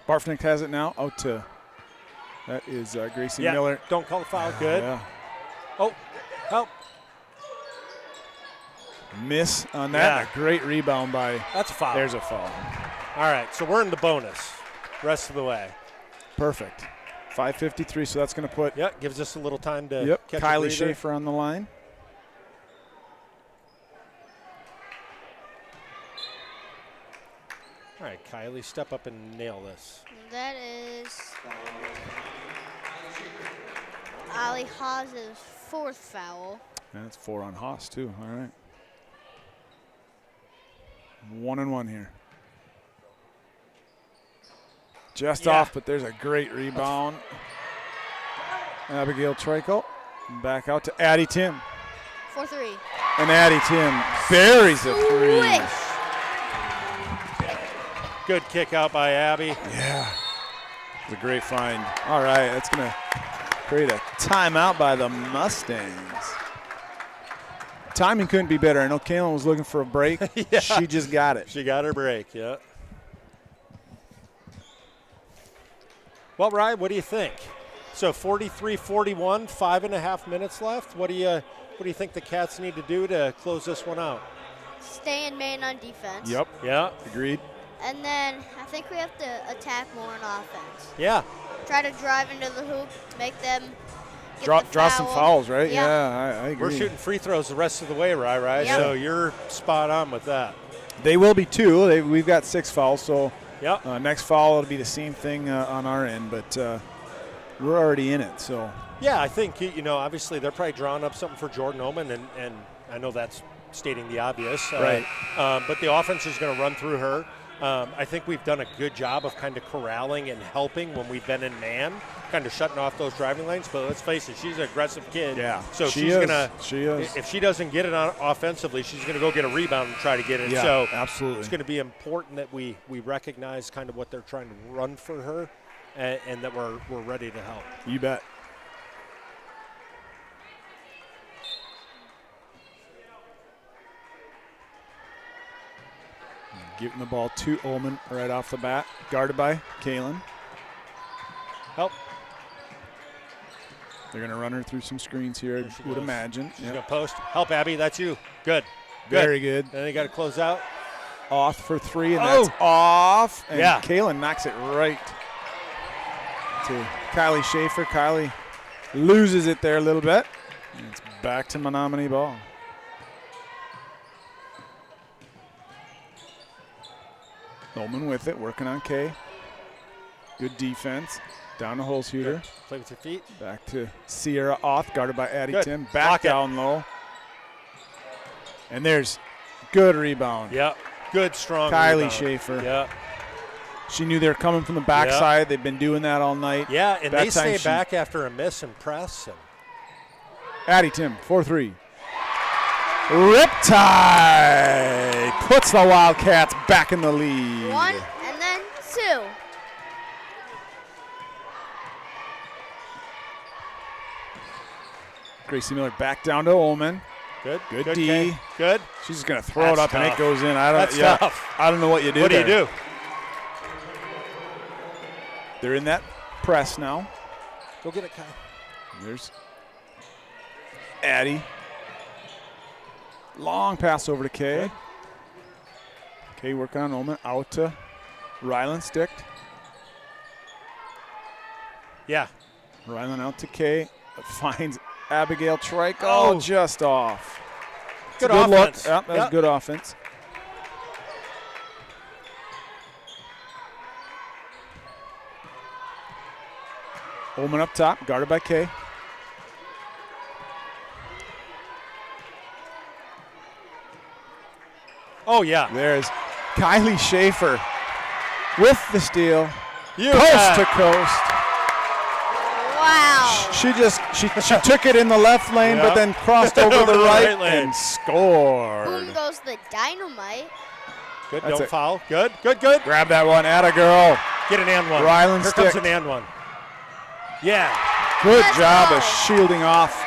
Barfnick has it now. Out to, that is Gracie Miller. Don't call the foul. Good. Yeah. Oh, help. Miss on that. Yeah. A great rebound by. That's a foul. There's a foul. All right, so we're in the bonus rest of the way. Perfect. 5:53, so that's going to put. Yep, gives us a little time to catch a Kylie breather. Schaefer on the line. All right, Kylie, step up and nail this. That is Ali Haas's 4th foul. That's 4 on Haas, too. All right. 1-1 here. Just off, but there's a great rebound. Abigail Trico. Back out to Addie Tim. 4-3. And Addie Tim buries a 3. Swish. Good kick out by Abby. Yeah. It's a great find. All right, that's going to create a timeout by the Mustangs. Timing couldn't be better. I know Kaylin was looking for a break. Yeah. She just got it. She got her break, yeah. Well, Ryan, what do you think? So 43-41, 5.5 minutes left. What do you think the Cats need to do to close this one out? Stay in main on defense. Yep. Yeah. Agreed. And then I think we have to attack more on offense. Yeah. Try to drive into the hoop, make them get Draw the some foul. fouls, right? Yeah. I agree. We're shooting free throws the rest of the way, right? Yep. So you're spot on with that. They will be 2. We've got 6 fouls, so Yep. next foul will be the same thing on our end, but we're already in it. So Yeah, I think, obviously they're probably drawing up something for Jordan Oman, and I know that's stating the obvious. Right. But the offense is going to run through her. I think we've done a good job of kind of corralling and helping when we've been in man, kind of shutting off those driving lanes. But let's face it, she's an aggressive kid. Yeah, So she she's is. going to, She is. if she doesn't get it on offensively, she's going to go get a rebound and try to get it. Yeah, So absolutely. it's going to be important that we recognize kind of what they're trying to run for her, and that we're ready to help. You bet. Giving the ball to Ullman right off the bat. Guarded by Kaylin. Help. They're going to run her through some screens here, There she I would goes. imagine. She's Yep. going to post. Help, Abby. That's you. Good. Very good. Then they got to close out. Off for 3, and Oh. that's off. And Yeah. Kaylin knocks it right to Kylie Schaefer. Kylie loses it there a little bit. And it's back to Menomonie ball. Ullman with it, working on Kay. Good defense. Down to Holzhuter. Play with your feet. Back to Sierra Oth, guarded by Addie Good. Tim. Block Back it. down low. And there's good rebound. Yeah. Good, strong Kylie rebound. Schaefer. Yeah. She knew they were coming from the backside. They've been doing that all night. Yeah, and That they time stay she- back after a miss and press. And Addie Tim, 4-3. Riptide puts the Wildcats back in the lead. 1 and then 2. Gracie Miller back down to Ullman. good. Good good D. Kay. Good. She's just gonna throw it That's up and it tough. goes in. I don't. That's yeah, tough. I don't know what you do. What do you there. do? They're in that press now. Go get it, Kai. There's Addie. Long pass over to Kay. Good. Kay working on Ullman. Out to Ryland sticked. Yeah. Ryland out to Kay. Finds Abigail Trico. Oh. Just off. Good Good look. offense. Yep, that was good offense. Ullman up top, guarded by Kay. Oh, yeah. There's Kylie Schaefer with the steal, You coast bet. to coast. Wow. She took it in the left lane, but Yep. then crossed over Over the the right right lane. and scored. Boom goes the dynamite. Good. That's Don't it. foul. Good. Good. Good. Grab that one, atta girl. Get an and one. Ryland Here comes stick. an and one. Yeah. Good Let's job go. of shielding off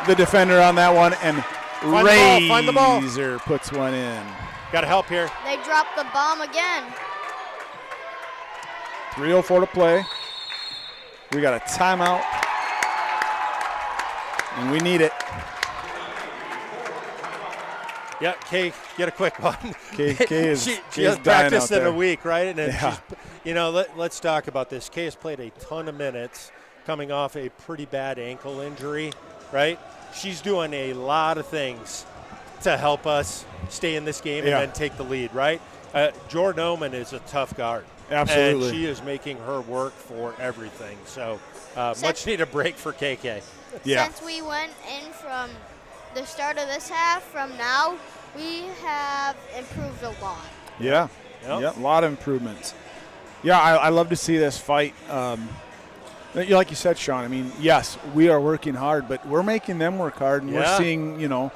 the defender on that one, and Find the ball, find the ball. Razor puts one in. Got to help here. They dropped the bomb again. 3:04 to play. We got a timeout, and we need it. Yeah, Kay, get a quick one. Kay is she Kay's hasn't dying practiced out in a there. week, right? And then Yeah. she's, let's talk about this. Kay has played a ton of minutes, coming off a pretty bad ankle injury, right? She's doing a lot of things to help us stay in this game Yeah. and then take the lead, right? Jordan Oman is a tough guard. Absolutely. And she is making her work for everything. So much need a break for KK. Yeah. Since we went in from the start of this half, from now, we have improved a lot. Yeah. Yep. Yeah, a lot of improvements. Yeah, I love to see this fight. Like you said, Sean, I mean, yes, we are working hard, but we're making them work hard, and we're Yeah. seeing,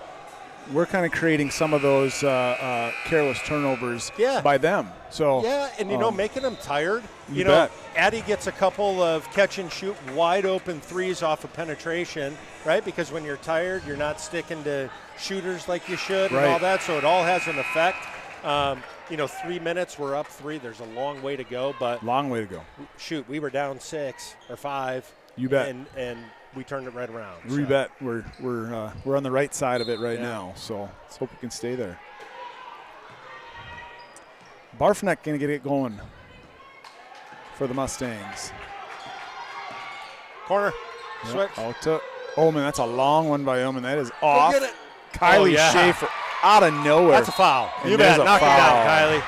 we're kind of creating some of those careless turnovers Yeah. by them. So Yeah, and making them tired. You bet. Addie gets a couple of catch and shoot wide open threes off of penetration, right? Because when you're tired, you're not sticking to shooters like you should Right. and all that. So it all has an effect. 3 minutes, we're up 3. There's a long way to go, but long way to go. shoot, we were down 6 or 5. You bet. And we turned it right around. You bet. We're on the right side of it right Yeah. now. So let's hope we can stay there. Barfneck going to get it going for the Mustangs. Corner, Yep, switch. out to Ullman. That's a long one by Ullman. That is off. get it. Kylie Oh, yeah. Schaefer out of nowhere. That's a foul. And You there's bet. a Knock it foul. down, Kylie.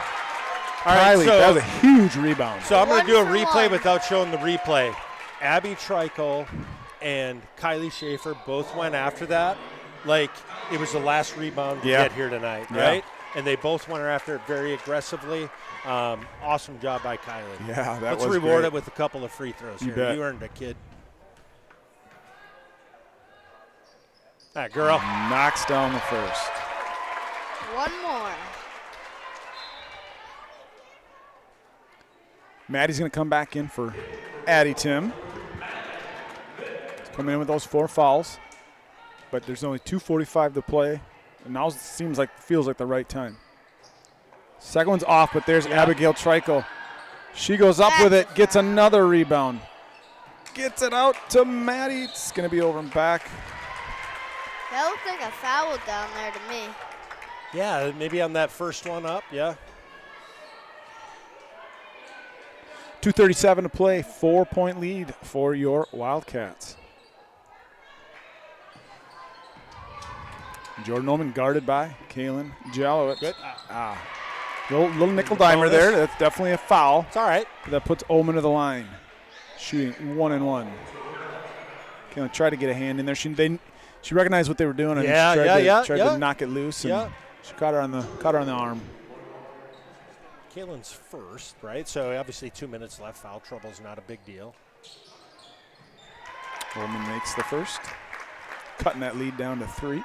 All right, Kylie, so that was a huge rebound. So I'm going to do a 1 for replay 1. without showing the replay. Abby Trikel and Kylie Schaefer both went after that like it was the last rebound to Yeah. get here tonight, Yeah. right? And they both went after it very aggressively. Awesome job by Kylie. Yeah, that Let's was reward great. it with a couple of free throws You here. bet. You earned it, kid. All right, girl. Knocks down the first. One more. Maddie's going to come back in for Addie Tim. He's coming in with those 4 fouls, but there's only 2:45 to play, and now it feels like the right time. Second one's off, but there's Abigail Trikel. She goes up with it, gets another rebound, gets it out to Maddie. It's going to be over and back. That looked like a foul down there to me. Yeah, maybe on that first one up, yeah. 2:37 to play, 4-point lead for your Wildcats. Jordan Ullman guarded by Kaylin Jalowitz. Good. Little nickel dimer Bonus. there. That's definitely a foul. It's all right. That puts Ullman to the line, shooting 1-1. Kaylin tried to get a hand in there. She recognized what they were doing and Yeah, tried yeah. to knock it loose. And Yeah. she caught her on the arm. Kaylin's first, right? So obviously 2 minutes left. Foul trouble's not a big deal. Ullman makes the first, cutting that lead down to 3.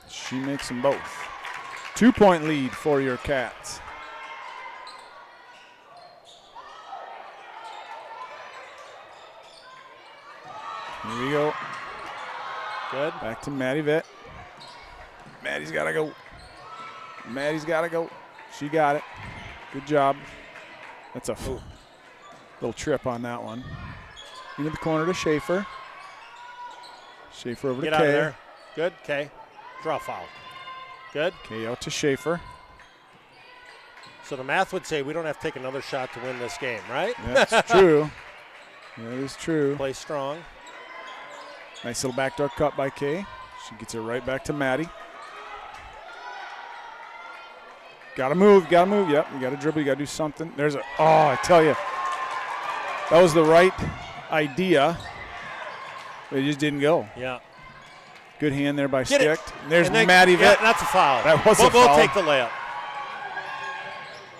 She makes them both. 2-point lead for your Cats. Here we go. Good. Back to Maddie Vitt. Maddie's got to go. Maddie's got to go. She got it. Good job. That's a little trip on that one. Into the corner to Schaefer. Schaefer over Get to out of Kay. there. Good. Kay. Draw foul. Good. Kay out to Schaefer. So the math would say we don't have to take another shot to win this game, right? That's true. That is true. Play strong. Nice little backdoor cut by Kay. She gets it right back to Maddie. Gotta move. Yep, you gotta dribble. You gotta do something. I tell you, that was the right idea. But it just didn't go. Yeah. Good hand there by Get it. Sticht. There's And then- Maddie yeah, Vitt. that's a foul. That was a We'll foul. take the layup.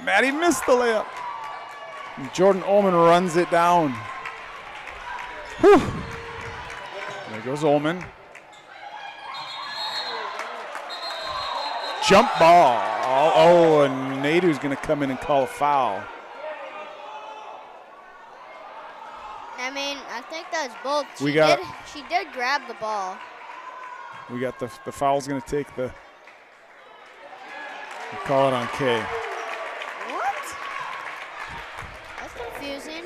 Maddie missed the layup. And Jordan Ullman runs it down. Whew. There goes Ullman. Jump ball. Oh, and Nadu's going to come in and call a foul. I mean, I think that's both. We got- She did grab the ball. We got the foul's going to take the call it on K. What? That's confusing.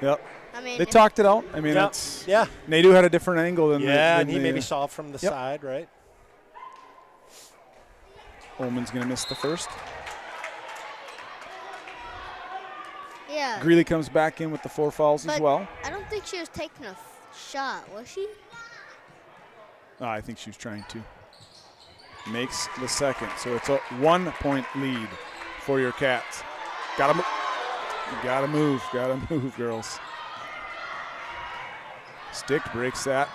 Yep. I mean, They talked it out. I mean, Yeah. it's Yeah. Nadu had a different angle than Yeah, the, and he maybe saw it from the Yep. side, right? Ullman's going to miss the first. yeah. Greeley comes back in with the 4 fouls as But well. I don't think she was taking a shot, was she? I think she was trying to. Makes the second. So it's a 1-point lead for your Cats. Gotta move, girls. Stick breaks that.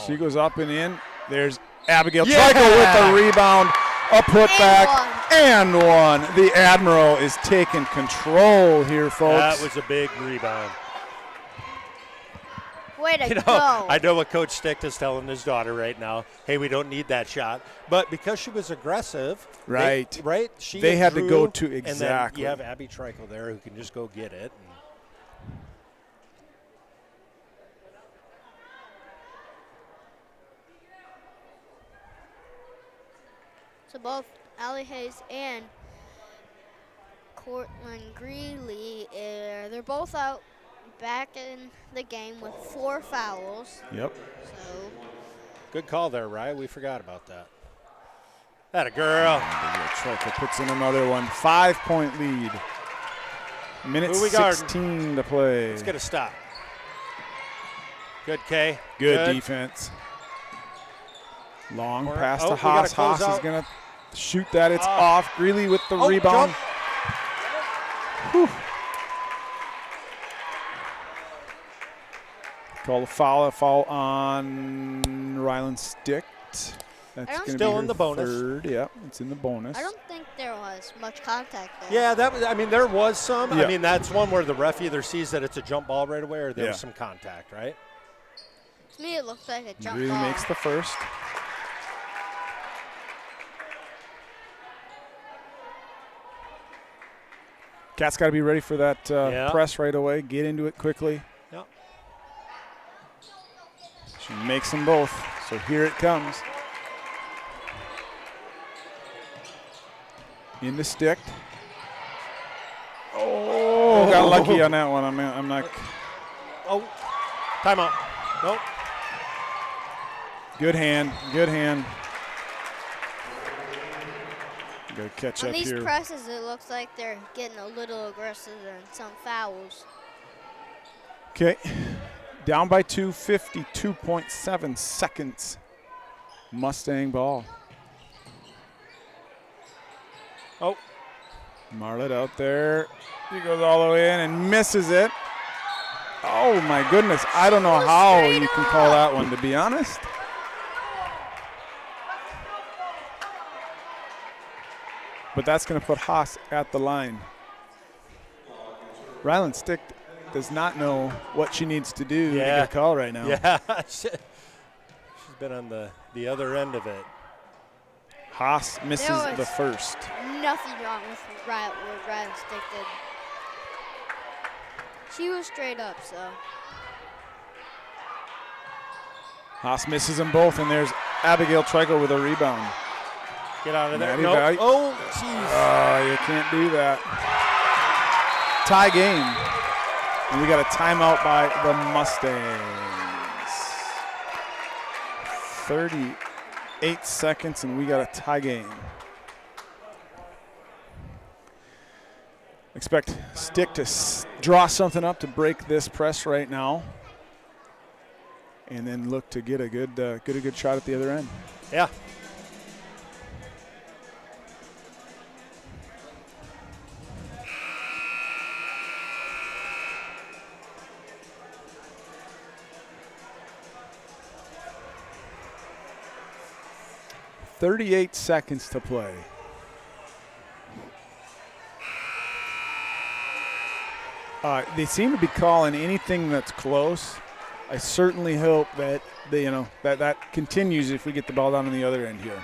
She goes up and in. There's Abigail Trico with the rebound. A putback and one. The Admiral is taking control here, folks. That was a big rebound. Way to go. I know what Coach Stick is telling his daughter right now. Hey, we don't need that shot. But because she was aggressive, Right. They had to go to And exactly. then you have Abby Trico there who can just go get it. So both Allie Hayes and Cortland Greeley, they're both out back in the game with 4 fouls. Yep. So Good call there, Rye. We forgot about that. Atta girl. Trico puts in another one. 5-point lead. Minute Who we guarding? 16 to play. Let's get a stop. Good, K. Good defense. Long pass to we Haas. gotta close Haas is out. going to shoot that. It's off. Greeley with the rebound. Call a foul on Ryland Stick. That's going to be Still her in the bonus. third. Yeah, it's in the bonus. I don't think there was much contact there. Yeah, there was some. Yeah. I mean, that's one where the ref either sees that it's a jump ball right away or there Yeah. was some contact, right? To me, it looks like a jump Greeley ball. makes the first. Cat's got to be ready for that press right away. Get into it quickly. Yep. She makes them both. So here it comes. In the stick. Oh, got lucky on that one. I'm not. Oh, timeout. Nope. Good hand. Good hand. Got to catch On up these here. presses, it looks like they're getting a little aggressive and some fouls. Okay. Down by 2, 52.7 seconds. Mustang ball. Oh. Marlett out there. He goes all the way in and misses it. Oh, my goodness. I don't know how you can call that one, to be honest. But that's going to put Haas at the line. Ryland Stick does not know what she needs to do to get a call right now. Yeah. She's been on the other end of it. Haas misses the first. Nothing wrong with what Ryland Stick did. She was straight up, so. Haas misses them both, and there's Abigail Trico with a rebound. Get out of there. Maddie Nope. Valley. Oh, jeez. You can't do that. Tie game. And we got a timeout by the Mustangs. 38 seconds, and we got a tie game. Expect Stick to draw something up to break this press right now, and then look to get a good shot at the other end. Yeah. .38 seconds to play. They seem to be calling anything that's close. I certainly hope that that continues if we get the ball down on the other end here.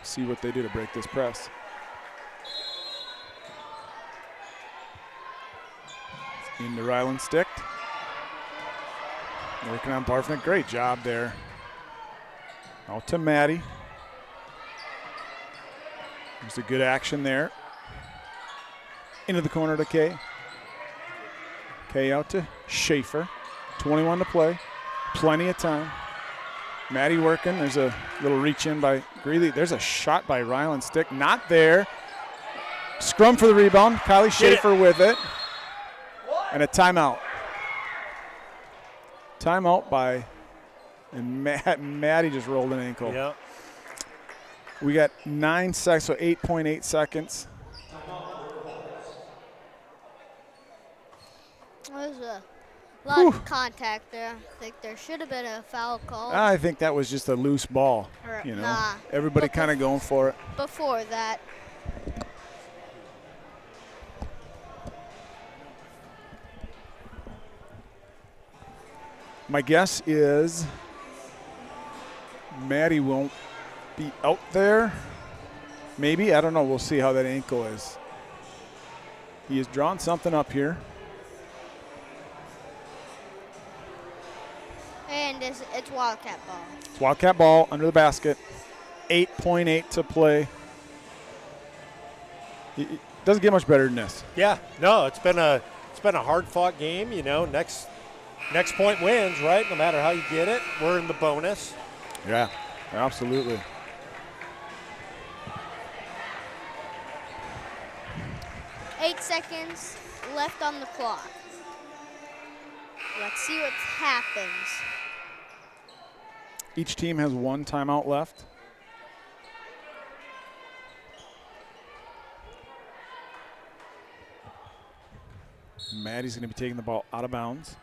See what they do to break this press. Into Ryland Stick. Working on Barfnick. Great job there. Out to Maddie. There's a good action there. Into the corner to Kay. Kay out to Schaefer. 21 to play. Plenty of time. Maddie working. There's a little reach in by Greeley. There's a shot by Ryland Stick. Not there. Scrum for the rebound. Kylie Schaefer with it. And a timeout. Timeout by, and Maddie just rolled an ankle. Yeah. We got 9 seconds, so 8.8 seconds. There's a lot of contact there. I think there should have been a foul call. I think that was just a loose ball. You know, Nah. everybody kind of going for it. Before that, My guess is Maddie won't be out there. Maybe, I don't know. We'll see how that ankle is. He has drawn something up here. and it's Wildcat ball. It's Wildcat ball under the basket. 8.8 to play. It doesn't get much better than this. Yeah, no, it's been a hard-fought game. You know, next point wins, right? No matter how you get it, we're in the bonus. Yeah, absolutely. Eight seconds left on the clock. Let's see what happens. Each team has one timeout left. Maddie's going to be taking the ball out of bounds.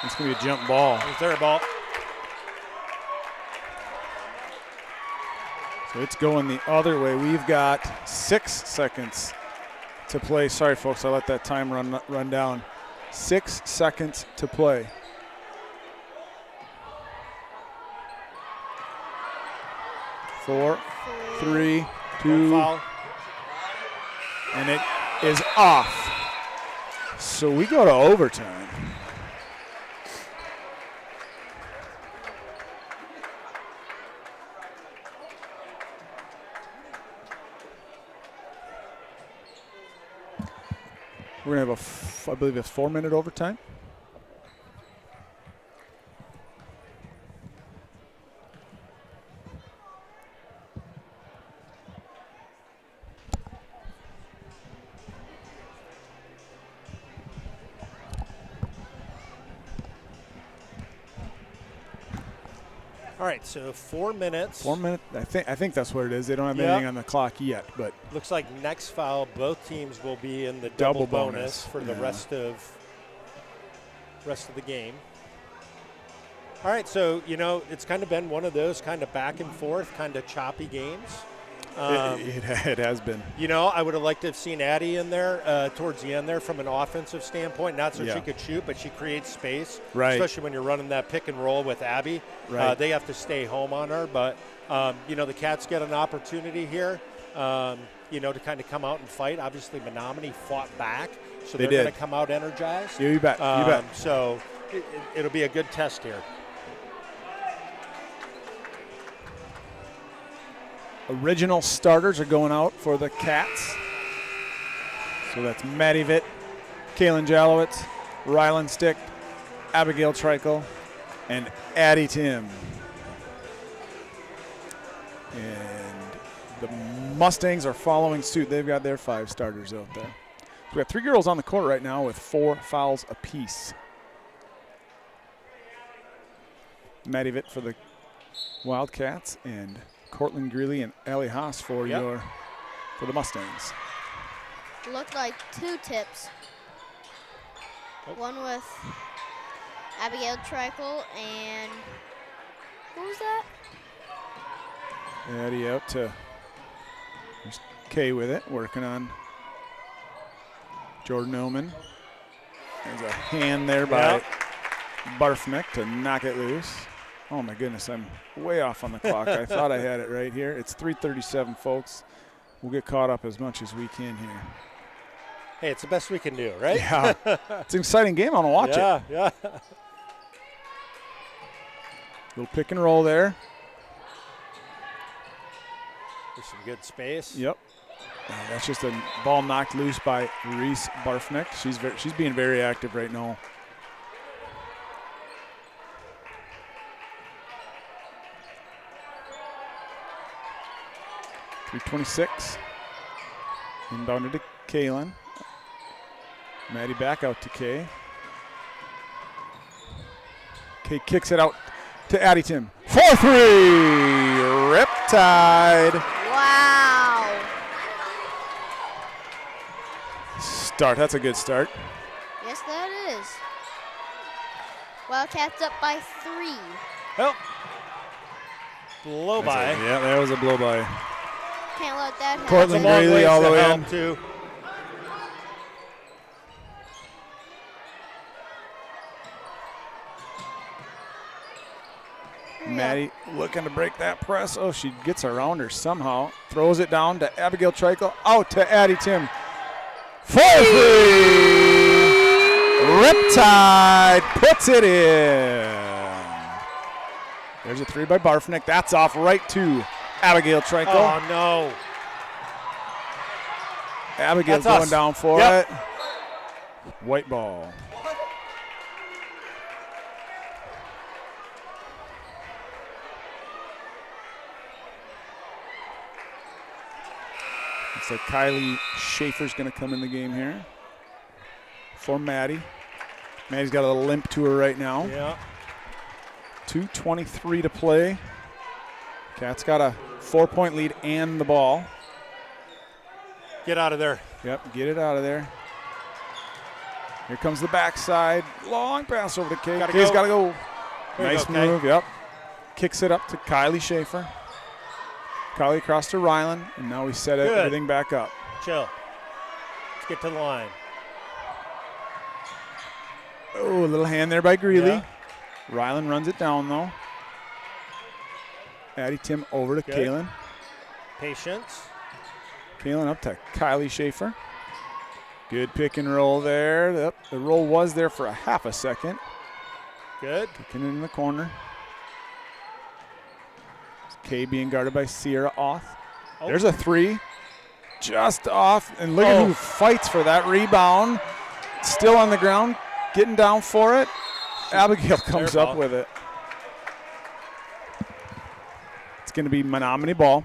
It's going to be a jump ball. Is there a ball? So it's going the other way. We've got 6 seconds to play. Sorry, folks, I let that time run down. 6 seconds to play. Four, 3, 2, Foul. and it is off. So we go to overtime. We're going to have I believe a 4-minute overtime. All right, so 4 minutes. 4 minutes. I think that's what it is. They don't have Yep. anything on the clock yet, but Looks like next foul, both teams will be in the Double double bonus bonus, for the yeah. rest of the game. All right, so you know it's kind of been one of those kind of back and forth, kind of choppy games. it has been. You know, I would have liked to have seen Addie in there towards the end there from an offensive standpoint, not so Yeah. she could shoot, but she creates space, Right. especially when you're running that pick and roll with Abby. Right. They have to stay home on her, but, you know, the Cats get an opportunity here, you know, to kind of come out and fight. Obviously, Menomonie fought back, so They they're did. going to come out energized. Yeah, you bet. You bet. So it'll be a good test here. Original starters are going out for the Cats. So that's Maddie Vitt, Kaylin Jalowitz, Rylan Stick, Abigail Trikel, and Addie Tim. And the Mustangs are following suit. They've got their 5 starters out there. So we got 3 girls on the court right now with 4 fouls apiece. Maddie Vitt for the Wildcats and Cortland Greeley and Allie Haas for the Mustangs. Looked like 2 tips. One with Abigail Trikel and who was that? Addie out to there's Kay with it, working on Jordan Oman. There's a hand there by Barfnick to knock it loose. Oh my goodness, I'm way off on the clock. I thought I had it right here. It's 3:37, folks. We'll get caught up as much as we can here. Hey, it's the best we can do, right? Yeah. It's an exciting game. I want to watch it. Yeah. Little pick and roll there. There's some good space. Yep. That's just a ball knocked loose by Reese Barfnick. She's being very active right now. .326. Inbounded to Kaylin. Maddie back out to Kay. Kay kicks it out to Addie Tim. 4-3. Riptide. Wow. Start. That's a good start. Yes, that is. Wildcats up by 3. Oh. Blow by. Yeah, that was a blow by. Can't let that happen. Cortland Long Grayley ways all the to way help, in. too. Maddie looking to break that press. Oh, she gets around her somehow. Throws it down to Abigail Trickle. Out to Addie Tim. 4-3. Riptide puts it in. There's a 3 by Barfnick. That's off right to Abigail Trickle. Oh, no. Abigail's That's going us. down for Yep. it. White ball. Looks like Kylie Schaefer's going to come in the game here for Maddie. Maddie's got a little limp to her right now. Yeah. 2:23 to play. Cat's got a 4-point lead and the ball. Get out of there. Yep, get it out of there. Here comes the backside. Long pass over to Kay. Gotta Kay's go. got to go. There you Nice go, Kay. move, yep. Kicks it up to Kylie Schaefer. Kylie across to Ryland, and now we set Good. everything back up. Chill. Let's get to the line. Oh, a little hand there by Greeley. Yeah. Ryland runs it down, though. Addie Tim over to Good. Kaylin. Patience. Kaylin up to Kylie Schaefer. Good pick and roll there. Yep, the roll was there for a half a second. Good. Kicking it in the corner. Kay being guarded by Sierra Oth. Oh. There's a 3. Just off. And look at who fights for that rebound. Still on the ground. Getting down for it. Abigail comes Fair up ball. with it. It's going to be Menomonie ball.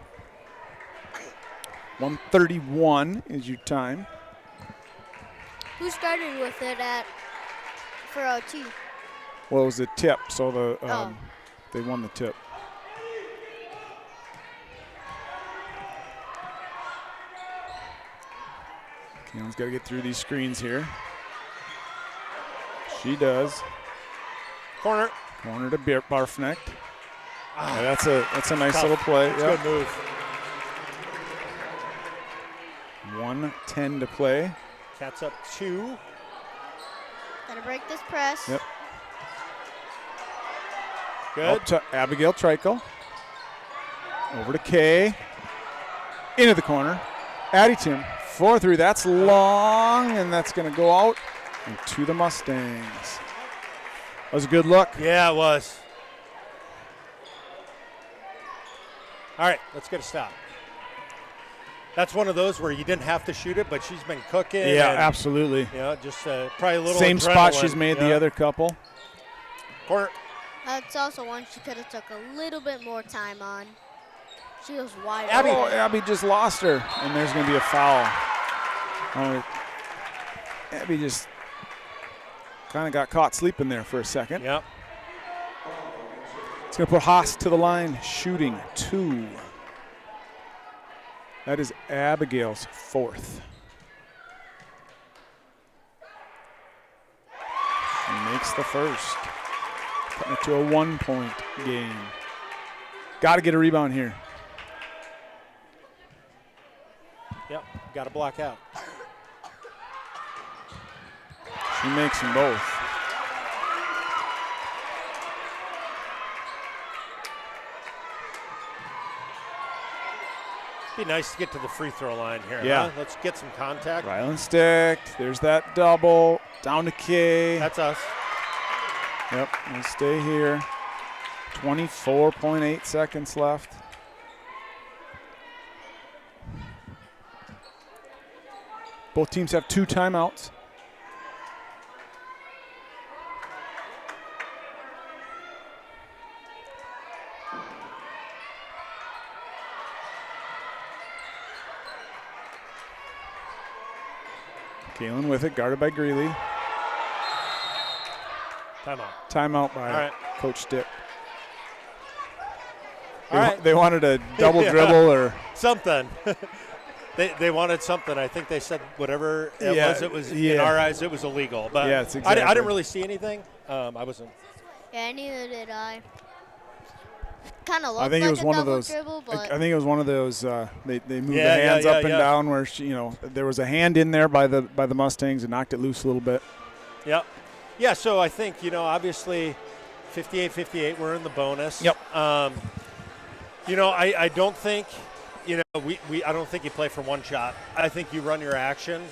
1:31 is your time. Who started with it for OT? Well, it was a tip, so Oh. they won the tip. Keon's got to get through these screens here. She does. Corner. Corner to Barfnecht. Yeah, that's a nice Tough. little play. That's Yep. good move. 1:10 to play. Cats up 2. Gotta break this press. Yep. Good. Up to Abigail Trickle. Over to Kay. Into the corner. Addie Tim. 4-3. That's long, and that's going to go out and to the Mustangs. That was a good look. Yeah, it was. All right, let's get a stop. That's one of those where you didn't have to shoot it, but she's been cooking. Yeah, and, absolutely. You know, just probably a little Same spot she's adrenaline. made Yeah. the other couple. Corner. That's also one she could have took a little bit more time on. She was wide Abby. Oh, open. Abby just lost her, and there's going to be a foul. Abby just kind of got caught sleeping there for a second. Yep. It's going to put Haas to the line, shooting 2. That is Abigail's 4th. She makes the first. Cutting it to a 1-point game. Got to get a rebound here. Yep. Got to block out. She makes them both. Be nice to get to the free throw line here. Yeah. Huh? Let's get some contact. Ryland sticked. There's that double. Down to K. That's us. Yep, we'll stay here. 24.8 seconds left. Both teams have 2 timeouts. Kalen with it, guarded by Greeley. Timeout. Timeout by All right. Coach Dick. All right. They wanted a double Yeah. dribble or Something. They wanted something. I think they said whatever it Yeah, was. It was yeah. in our eyes. It was illegal. But Yeah, it's I exactly. didn't really see anything. I wasn't. Yeah, neither did I. Kind of looked I think like it was a one of double those. dribble, I but think it was one of those. They moved Yeah, the hands yeah, up and yeah. down where there was a hand in there by the Mustangs and knocked it loose a little bit. Yep. Yeah. So I think obviously, 58-58. We're in the bonus. Yep. I don't think. I don't think you play for one shot. I think you run your action,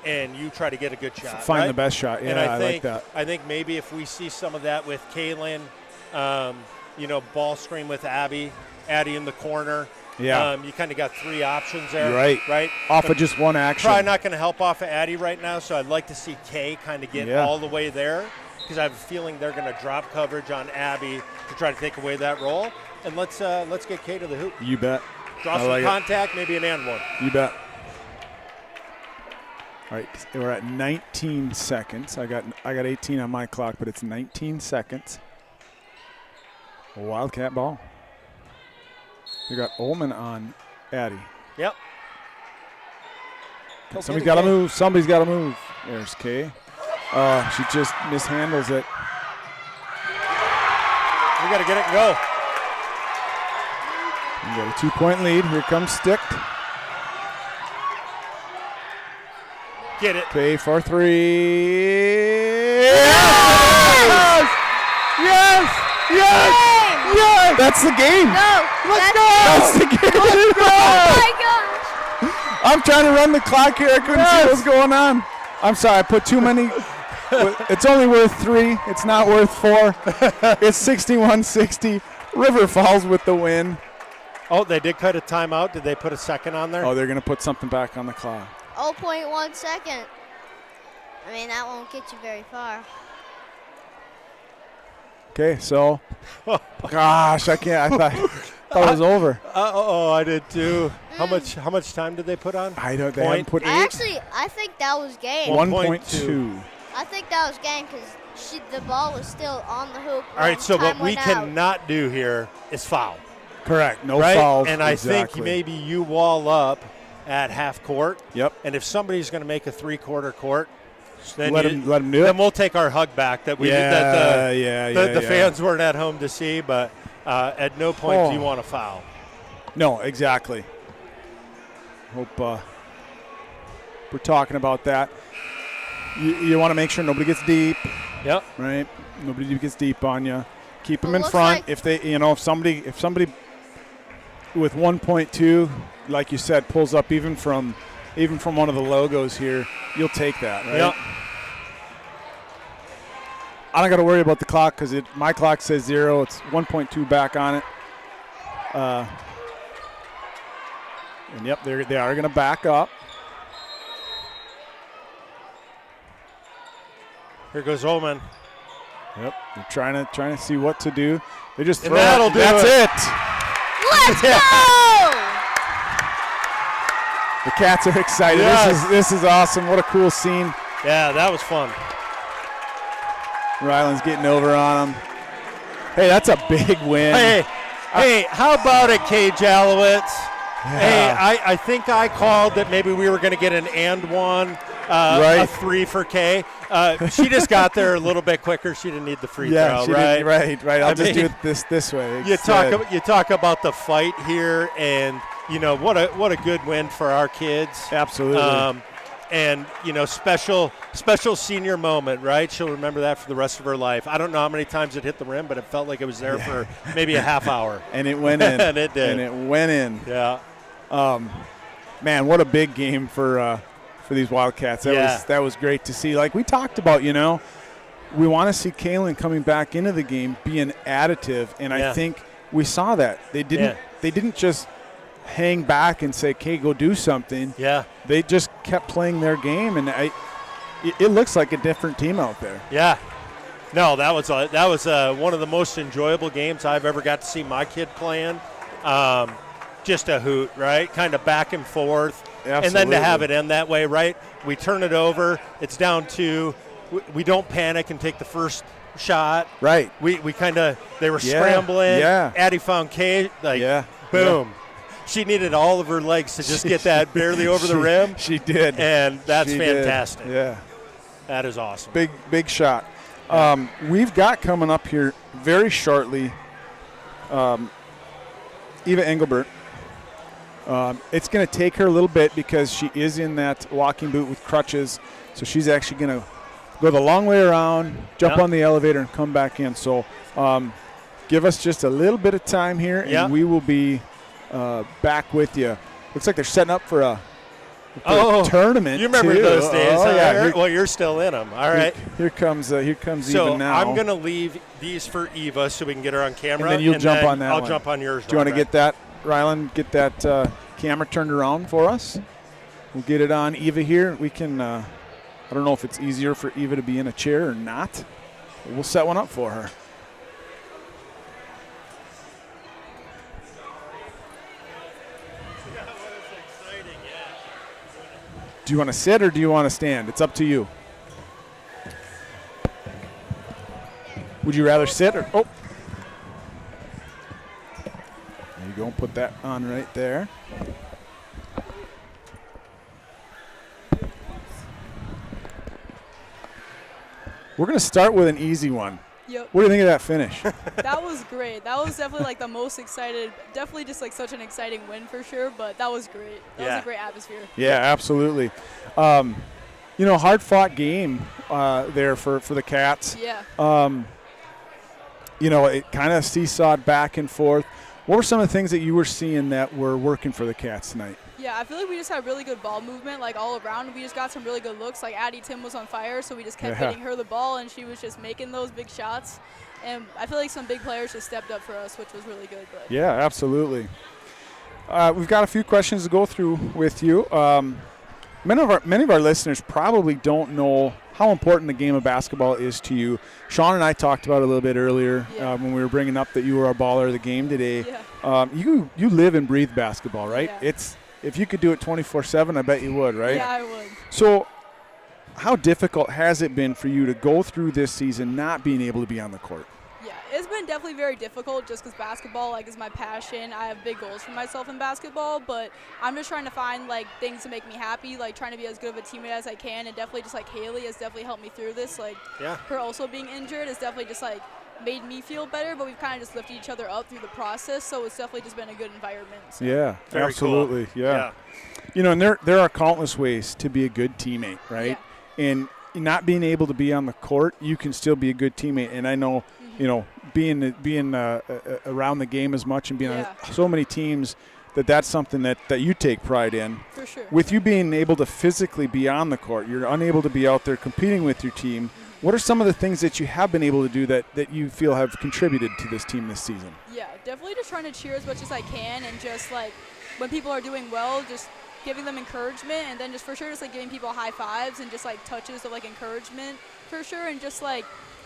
and you try to get a good shot. Find right? the best shot. Yeah, And I think, like that. I think maybe if we see some of that with Kaylin, ball screen with Addie in the corner. Yeah. You kind of got 3 options there. You're right. Right. Off of just one action. Probably not going to help off of Addie right now, so I'd like to see Kay kind of get all the way there because I have a feeling they're going to drop coverage on Abby to try to take away that role. And let's get Kay to the hoop. You bet. Draw I some like it. contact, maybe an and one. You bet. All right, we're at 19 seconds. I got 18 on my clock, but it's 19 seconds. Wildcat ball. We got Ullman on Addie. Yep. Somebody's got to move. Somebody's got to move. There's Kay. She just mishandles it. We got to get it and go. We got a 2-point lead. Here comes Stick. Get it. Kay for 3. Yes! Yes! Yes! Yes! That's the game. no, Let's go! That's the game. Oh my gosh! I'm trying to run the clock here. I couldn't see what's going on. I'm sorry. I put too many. It's only worth 3. It's not worth 4. It's 61-60. River Falls with the win. Oh, they did cut a timeout. Did they put a second on there? Oh, they're going to put something back on the clock. 0.1 second. I mean, that won't get you very far. Okay, so. Gosh, I can't. I thought it was over. I did too. How much time did they put on? I don't. They haven't put 8. I think that was game. 1.2. I think that was game because the ball was still on the hoop. All right, so what we out. cannot do here is foul. Correct. No right? fouls. And I exactly. think maybe you wall up at half court. Yep. And if somebody's going to make a 3-quarter court, then let him do it. Then we'll take our hug back that we that the yeah. fans weren't at home to see. But at no point do you want to foul. No, exactly. Hope we're talking about that. You want to make sure nobody gets deep. Yep. Right. Nobody gets deep on you. Keep them Well, in looks front. like- If somebody with 1.2, like you said, pulls up even from one of the logos here, you'll take that, right? Yep. I don't got to worry about the clock because my clock says 0. It's 1.2 back on it. And yep, they are going to back up. Here goes Ullman. Yep, they're trying to see what to do. They just And throw that'll it. do That's it. Let's go! The Cats are excited. Yes. This is awesome. What a cool scene. Yeah, that was fun. Ryland's getting over on him. Hey, that's a big win. Hey, how about it, Kay Jalowitz? Hey, I think I called that maybe we were going to get an and one, a 3 for Kay. She just got there a little bit quicker. She didn't need the free throw, right? Right. I'll just do it this way. You talk about the fight here, and what a good win for our kids. Absolutely. And special senior moment, right? She'll remember that for the rest of her life. I don't know how many times it hit the rim, but it felt like it was there for maybe a half hour. And it went in. And it did. And it went in. Yeah. Man, what a big game for these Wildcats. That was great to see. Like we talked about, we want to see Kalen coming back into the game, being additive, and I think we saw that. They didn't just hang back and say, "Okay, go do something." Yeah. They just kept playing their game, and it looks like a different team out there. Yeah. No, that was one of the most enjoyable games I've ever got to see my kid playing. Just a hoot, right? Kind of back and forth. Absolutely. And then to have it end that way, right? We turn it over. It's down 2. We don't panic and take the first shot. Right. They were scrambling. Yeah. Addie found Kay. Boom. Yeah. She needed all of her legs to just get that barely over the rim. She did. And that's fantastic. Yeah. That is awesome. Big shot. We've got coming up here very shortly Eva Engelbert. It's going to take her a little bit because she is in that walking boot with crutches. So she's actually going to go the long way around, jump on the elevator, and come back in. So give us just a little bit of time here, and we will be back with you. Looks like they're setting up for a tournament. You remember those days? Oh, yeah. Well, you're still in them. All right. Here comes Eva now. So I'm going to leave these for Eva so we can get her on camera. And then you'll jump on that I'll jump on yours. Do you want to get that, Rylan, get that camera turned around for us? We'll get it on Eva here. We can, I don't know if it's easier for Eva to be in a chair or not. We'll set one up for her. Do you want to sit or do you want to stand? It's up to you. Would you rather sit or there you go. Put that on right there. We're going to start with an easy one. Yep. What do you think of that finish? That was great. That was definitely like the most excited. Definitely just like such an exciting win for sure, but that was great. That was a great atmosphere. Yeah, absolutely. Hard-fought game there for the Cats. Yeah. It kind of seesawed back and forth. What were some of the things that you were seeing that were working for the Cats tonight? Yeah, I feel like we just had really good ball movement, like all around. We just got some really good looks. Like Addie Tim was on fire, so we just kept hitting her the ball, and she was just making those big shots. And I feel like some big players just stepped up for us, which was really good. But. Yeah, absolutely. We've got a few questions to go through with you. Many of our listeners probably don't know how important the game of basketball is to you. Sean and I talked about it a little bit earlier when we were bringing up that you were our baller of the game today. Yeah. You live and breathe basketball, right? Yeah. If you could do it 24/7, I bet you would, right? Yeah, I would. So how difficult has it been for you to go through this season not being able to be on the court? Yeah, it's been definitely very difficult just because basketball is my passion. I have big goals for myself in basketball, but I'm just trying to find things to make me happy, trying to be as good of a teammate as I can, and definitely just Haley has definitely helped me through this. Her also being injured has definitely just made me feel better, but we've kind of just lifted each other up through the process, so it's definitely just been a good environment. So. Yeah, very absolutely. Cool. Yeah. And there are countless ways to be a good teammate, right? Yeah. And not being able to be on the court, you can still be a good teammate. And I know, being around the game as much and being on so many teams, that's something that you take pride in. For sure. With you being able to physically be on the court, you're unable to be out there competing with your team. What are some of the things that you have been able to do that you feel have contributed to this team this season? Yeah, definitely just trying to cheer as much as I can, and just when people are doing well, just giving them encouragement, and then just for sure just giving people high fives and just touches of encouragement for sure, and just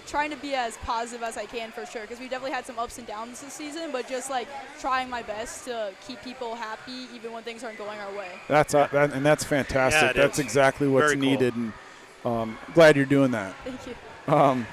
trying to be as positive as I can for sure, because we definitely had some ups and downs this season, but just trying my best to keep people happy even when things aren't going our way. That's fantastic. Yeah, that's exactly what's very needed, cool. And glad you're doing that. Thank you.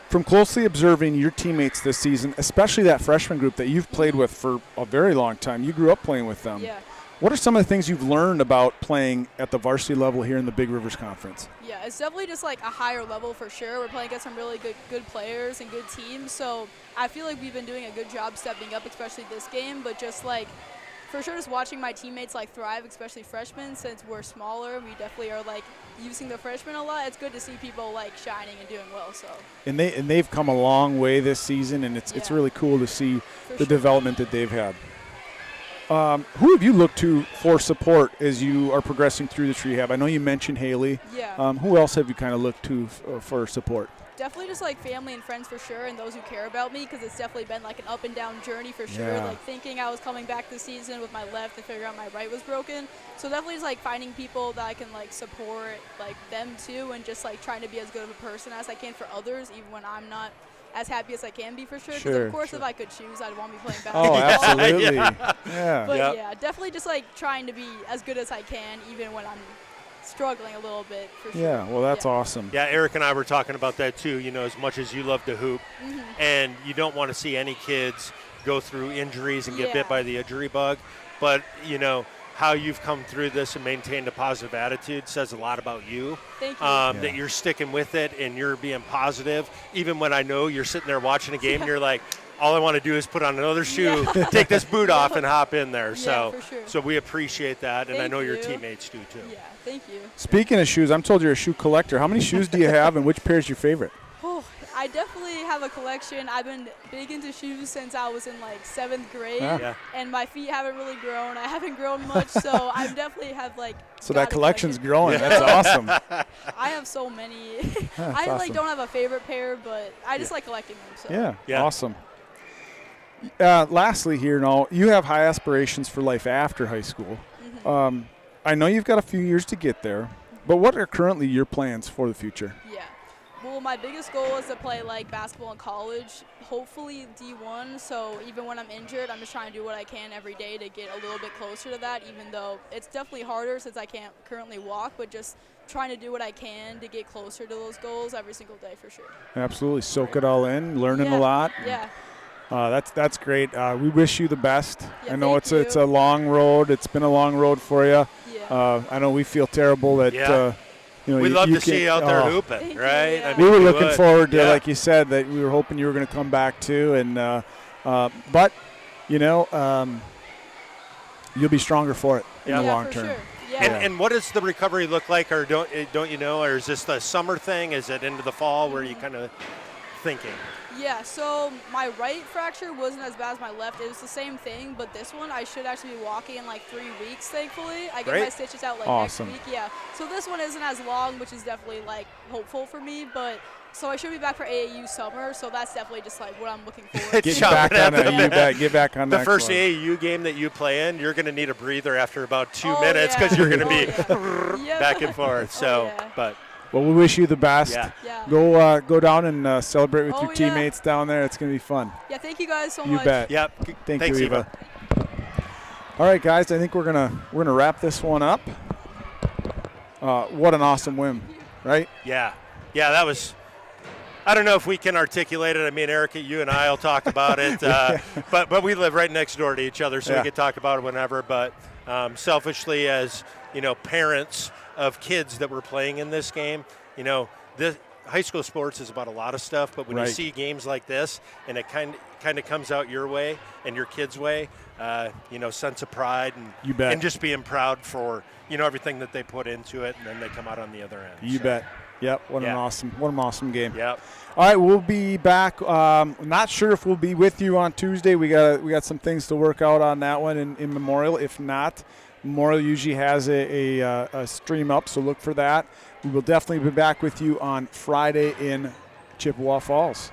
From closely observing your teammates this season, especially that freshman group that you've played with for a very long time, you grew up playing with them. Yeah. What are some of the things you've learned about playing at the varsity level here in the Big Rivers Conference? Yeah, it's definitely just a higher level for sure. We're playing against some really good players and good teams, so I feel like we've been doing a good job stepping up, especially this game, but just for sure just watching my teammates thrive, especially freshmen, since we're smaller and we definitely are using the freshmen a lot. It's good to see people shining and doing well. So. And they've come a long way this season, and it's really cool to see the development that they've had. Who have you looked to for support as you are progressing through this rehab? I know you mentioned Haley. Yeah. Who else have you kind of looked to for support? Definitely just like family and friends for sure, and those who care about me, because it's definitely been like an up and down journey for sure. Yeah. Like thinking I was coming back this season with my left and figuring out my right was broken. So definitely just like finding people that I can like support like them too, and just like trying to be as good of a person as I can for others, even when I'm not as happy as I can be for sure. Because Sure, of course, sure. if I could choose, I'd want to be playing basketball. Oh, absolutely. Yeah. Yeah. But Yep. yeah, definitely just like trying to be as good as I can, even when I'm struggling a little bit for sure. Yeah, well, that's Yeah. awesome. Yeah, Eric and I were talking about that too. As much as you love to hoop, Mm-hmm. and you don't want to see any kids go through injuries and get Yeah. bit by the injury bug, but how you've come through this and maintained a positive attitude says a lot about you. Thank you. That you're sticking with it and you're being positive, even when I know you're sitting there watching a game and you're like, all I want to do is put on another shoe, take this boot off, and hop in there. Yeah, for sure. So we appreciate that, and I Thank know your you. teammates do too. Yeah, thank you. Speaking of shoes, I'm told you're a shoe collector. How many shoes do you have, and which pair is your favorite? Oh, I definitely have a collection. I've been big into shoes since I was in like 7th grade, Yeah. and my feet haven't really grown. I haven't grown much, so I definitely have like. So got that a collection's collection. growing. That's awesome. I have so many. That's I like awesome. don't have a favorite pair, but I just like collecting them. So. Yeah, Yeah. awesome. Lastly here, now, you have high aspirations for life after high school. Mm-hmm. I know you've got a few years to get there, but what are currently your plans for the future? Yeah. Well, my biggest goal is to play like basketball in college, hopefully D1. So even when I'm injured, I'm just trying to do what I can every day to get a little bit closer to that, even though it's definitely harder since I can't currently walk, but just trying to do what I can to get closer to those goals every single day for sure. Absolutely. Soak it all in, learning Yeah. a lot. Yeah. That's great. We wish you the best. Yeah, I know thank it's a long road. It's been a long road for you. Yeah. I know we feel terrible that Yeah. you We'd love to see can't- you out there oh. hooping, Thank you, right? yeah. We were looking would. forward to, Yeah. like you said, that we were hoping you were going to come back too. And but you'll be stronger for it in the Yeah, long for term. sure. Yeah. And what does the recovery look like, or don't you know, or is this the summer thing? Is it into the fall where you kind of thinking? Yeah, so my right fracture wasn't as bad as my left. It was the same thing, but this one I should actually be walking in like 3 weeks, thankfully. I get my Great. stitches out like Awesome. next week, yeah. So this one isn't as long, which is definitely like hopeful for me, but so I should be back for AAU summer, so that's definitely just like what I'm looking forward to. Get Chopping back at on that. the You bet. Get back on The that. first court. AAU game that you play in, you're going to need a breather after about 2 Oh, minutes yeah. because you're going to be Oh, yeah. Yep. back and forth. So, yeah. but Well, we wish you the best. Yeah. Yeah. Go down and celebrate with Oh, your yeah. teammates down there. It's going to be fun. Yeah, thank you guys so You much. bet. yep. Thank Thanks, you, Eva. All right, guys. I think we're gonna wrap this one up. What an awesome win, right? Yeah, that was. I don't know if we can articulate it. I mean, Erica, you and I will talk about it, but we live right next door to each other, so Yeah. we could talk about it whenever. But selfishly, as parents of kids that were playing in this game, this high school sports is about a lot of stuff. But when Right. you see games like this, and it kind of comes out your way and your kids' way, sense of pride You bet. and just being proud for everything that they put into it, and then they come out on the other end. You So, bet. Yep. What an Yeah. awesome game. Yep. All right, we'll be back. Not sure if we'll be with you on Tuesday. We got some things to work out on that one in Memorial. If not, Memorial usually has a stream up, so look for that. We will definitely be back with you on Friday in Chippewa Falls.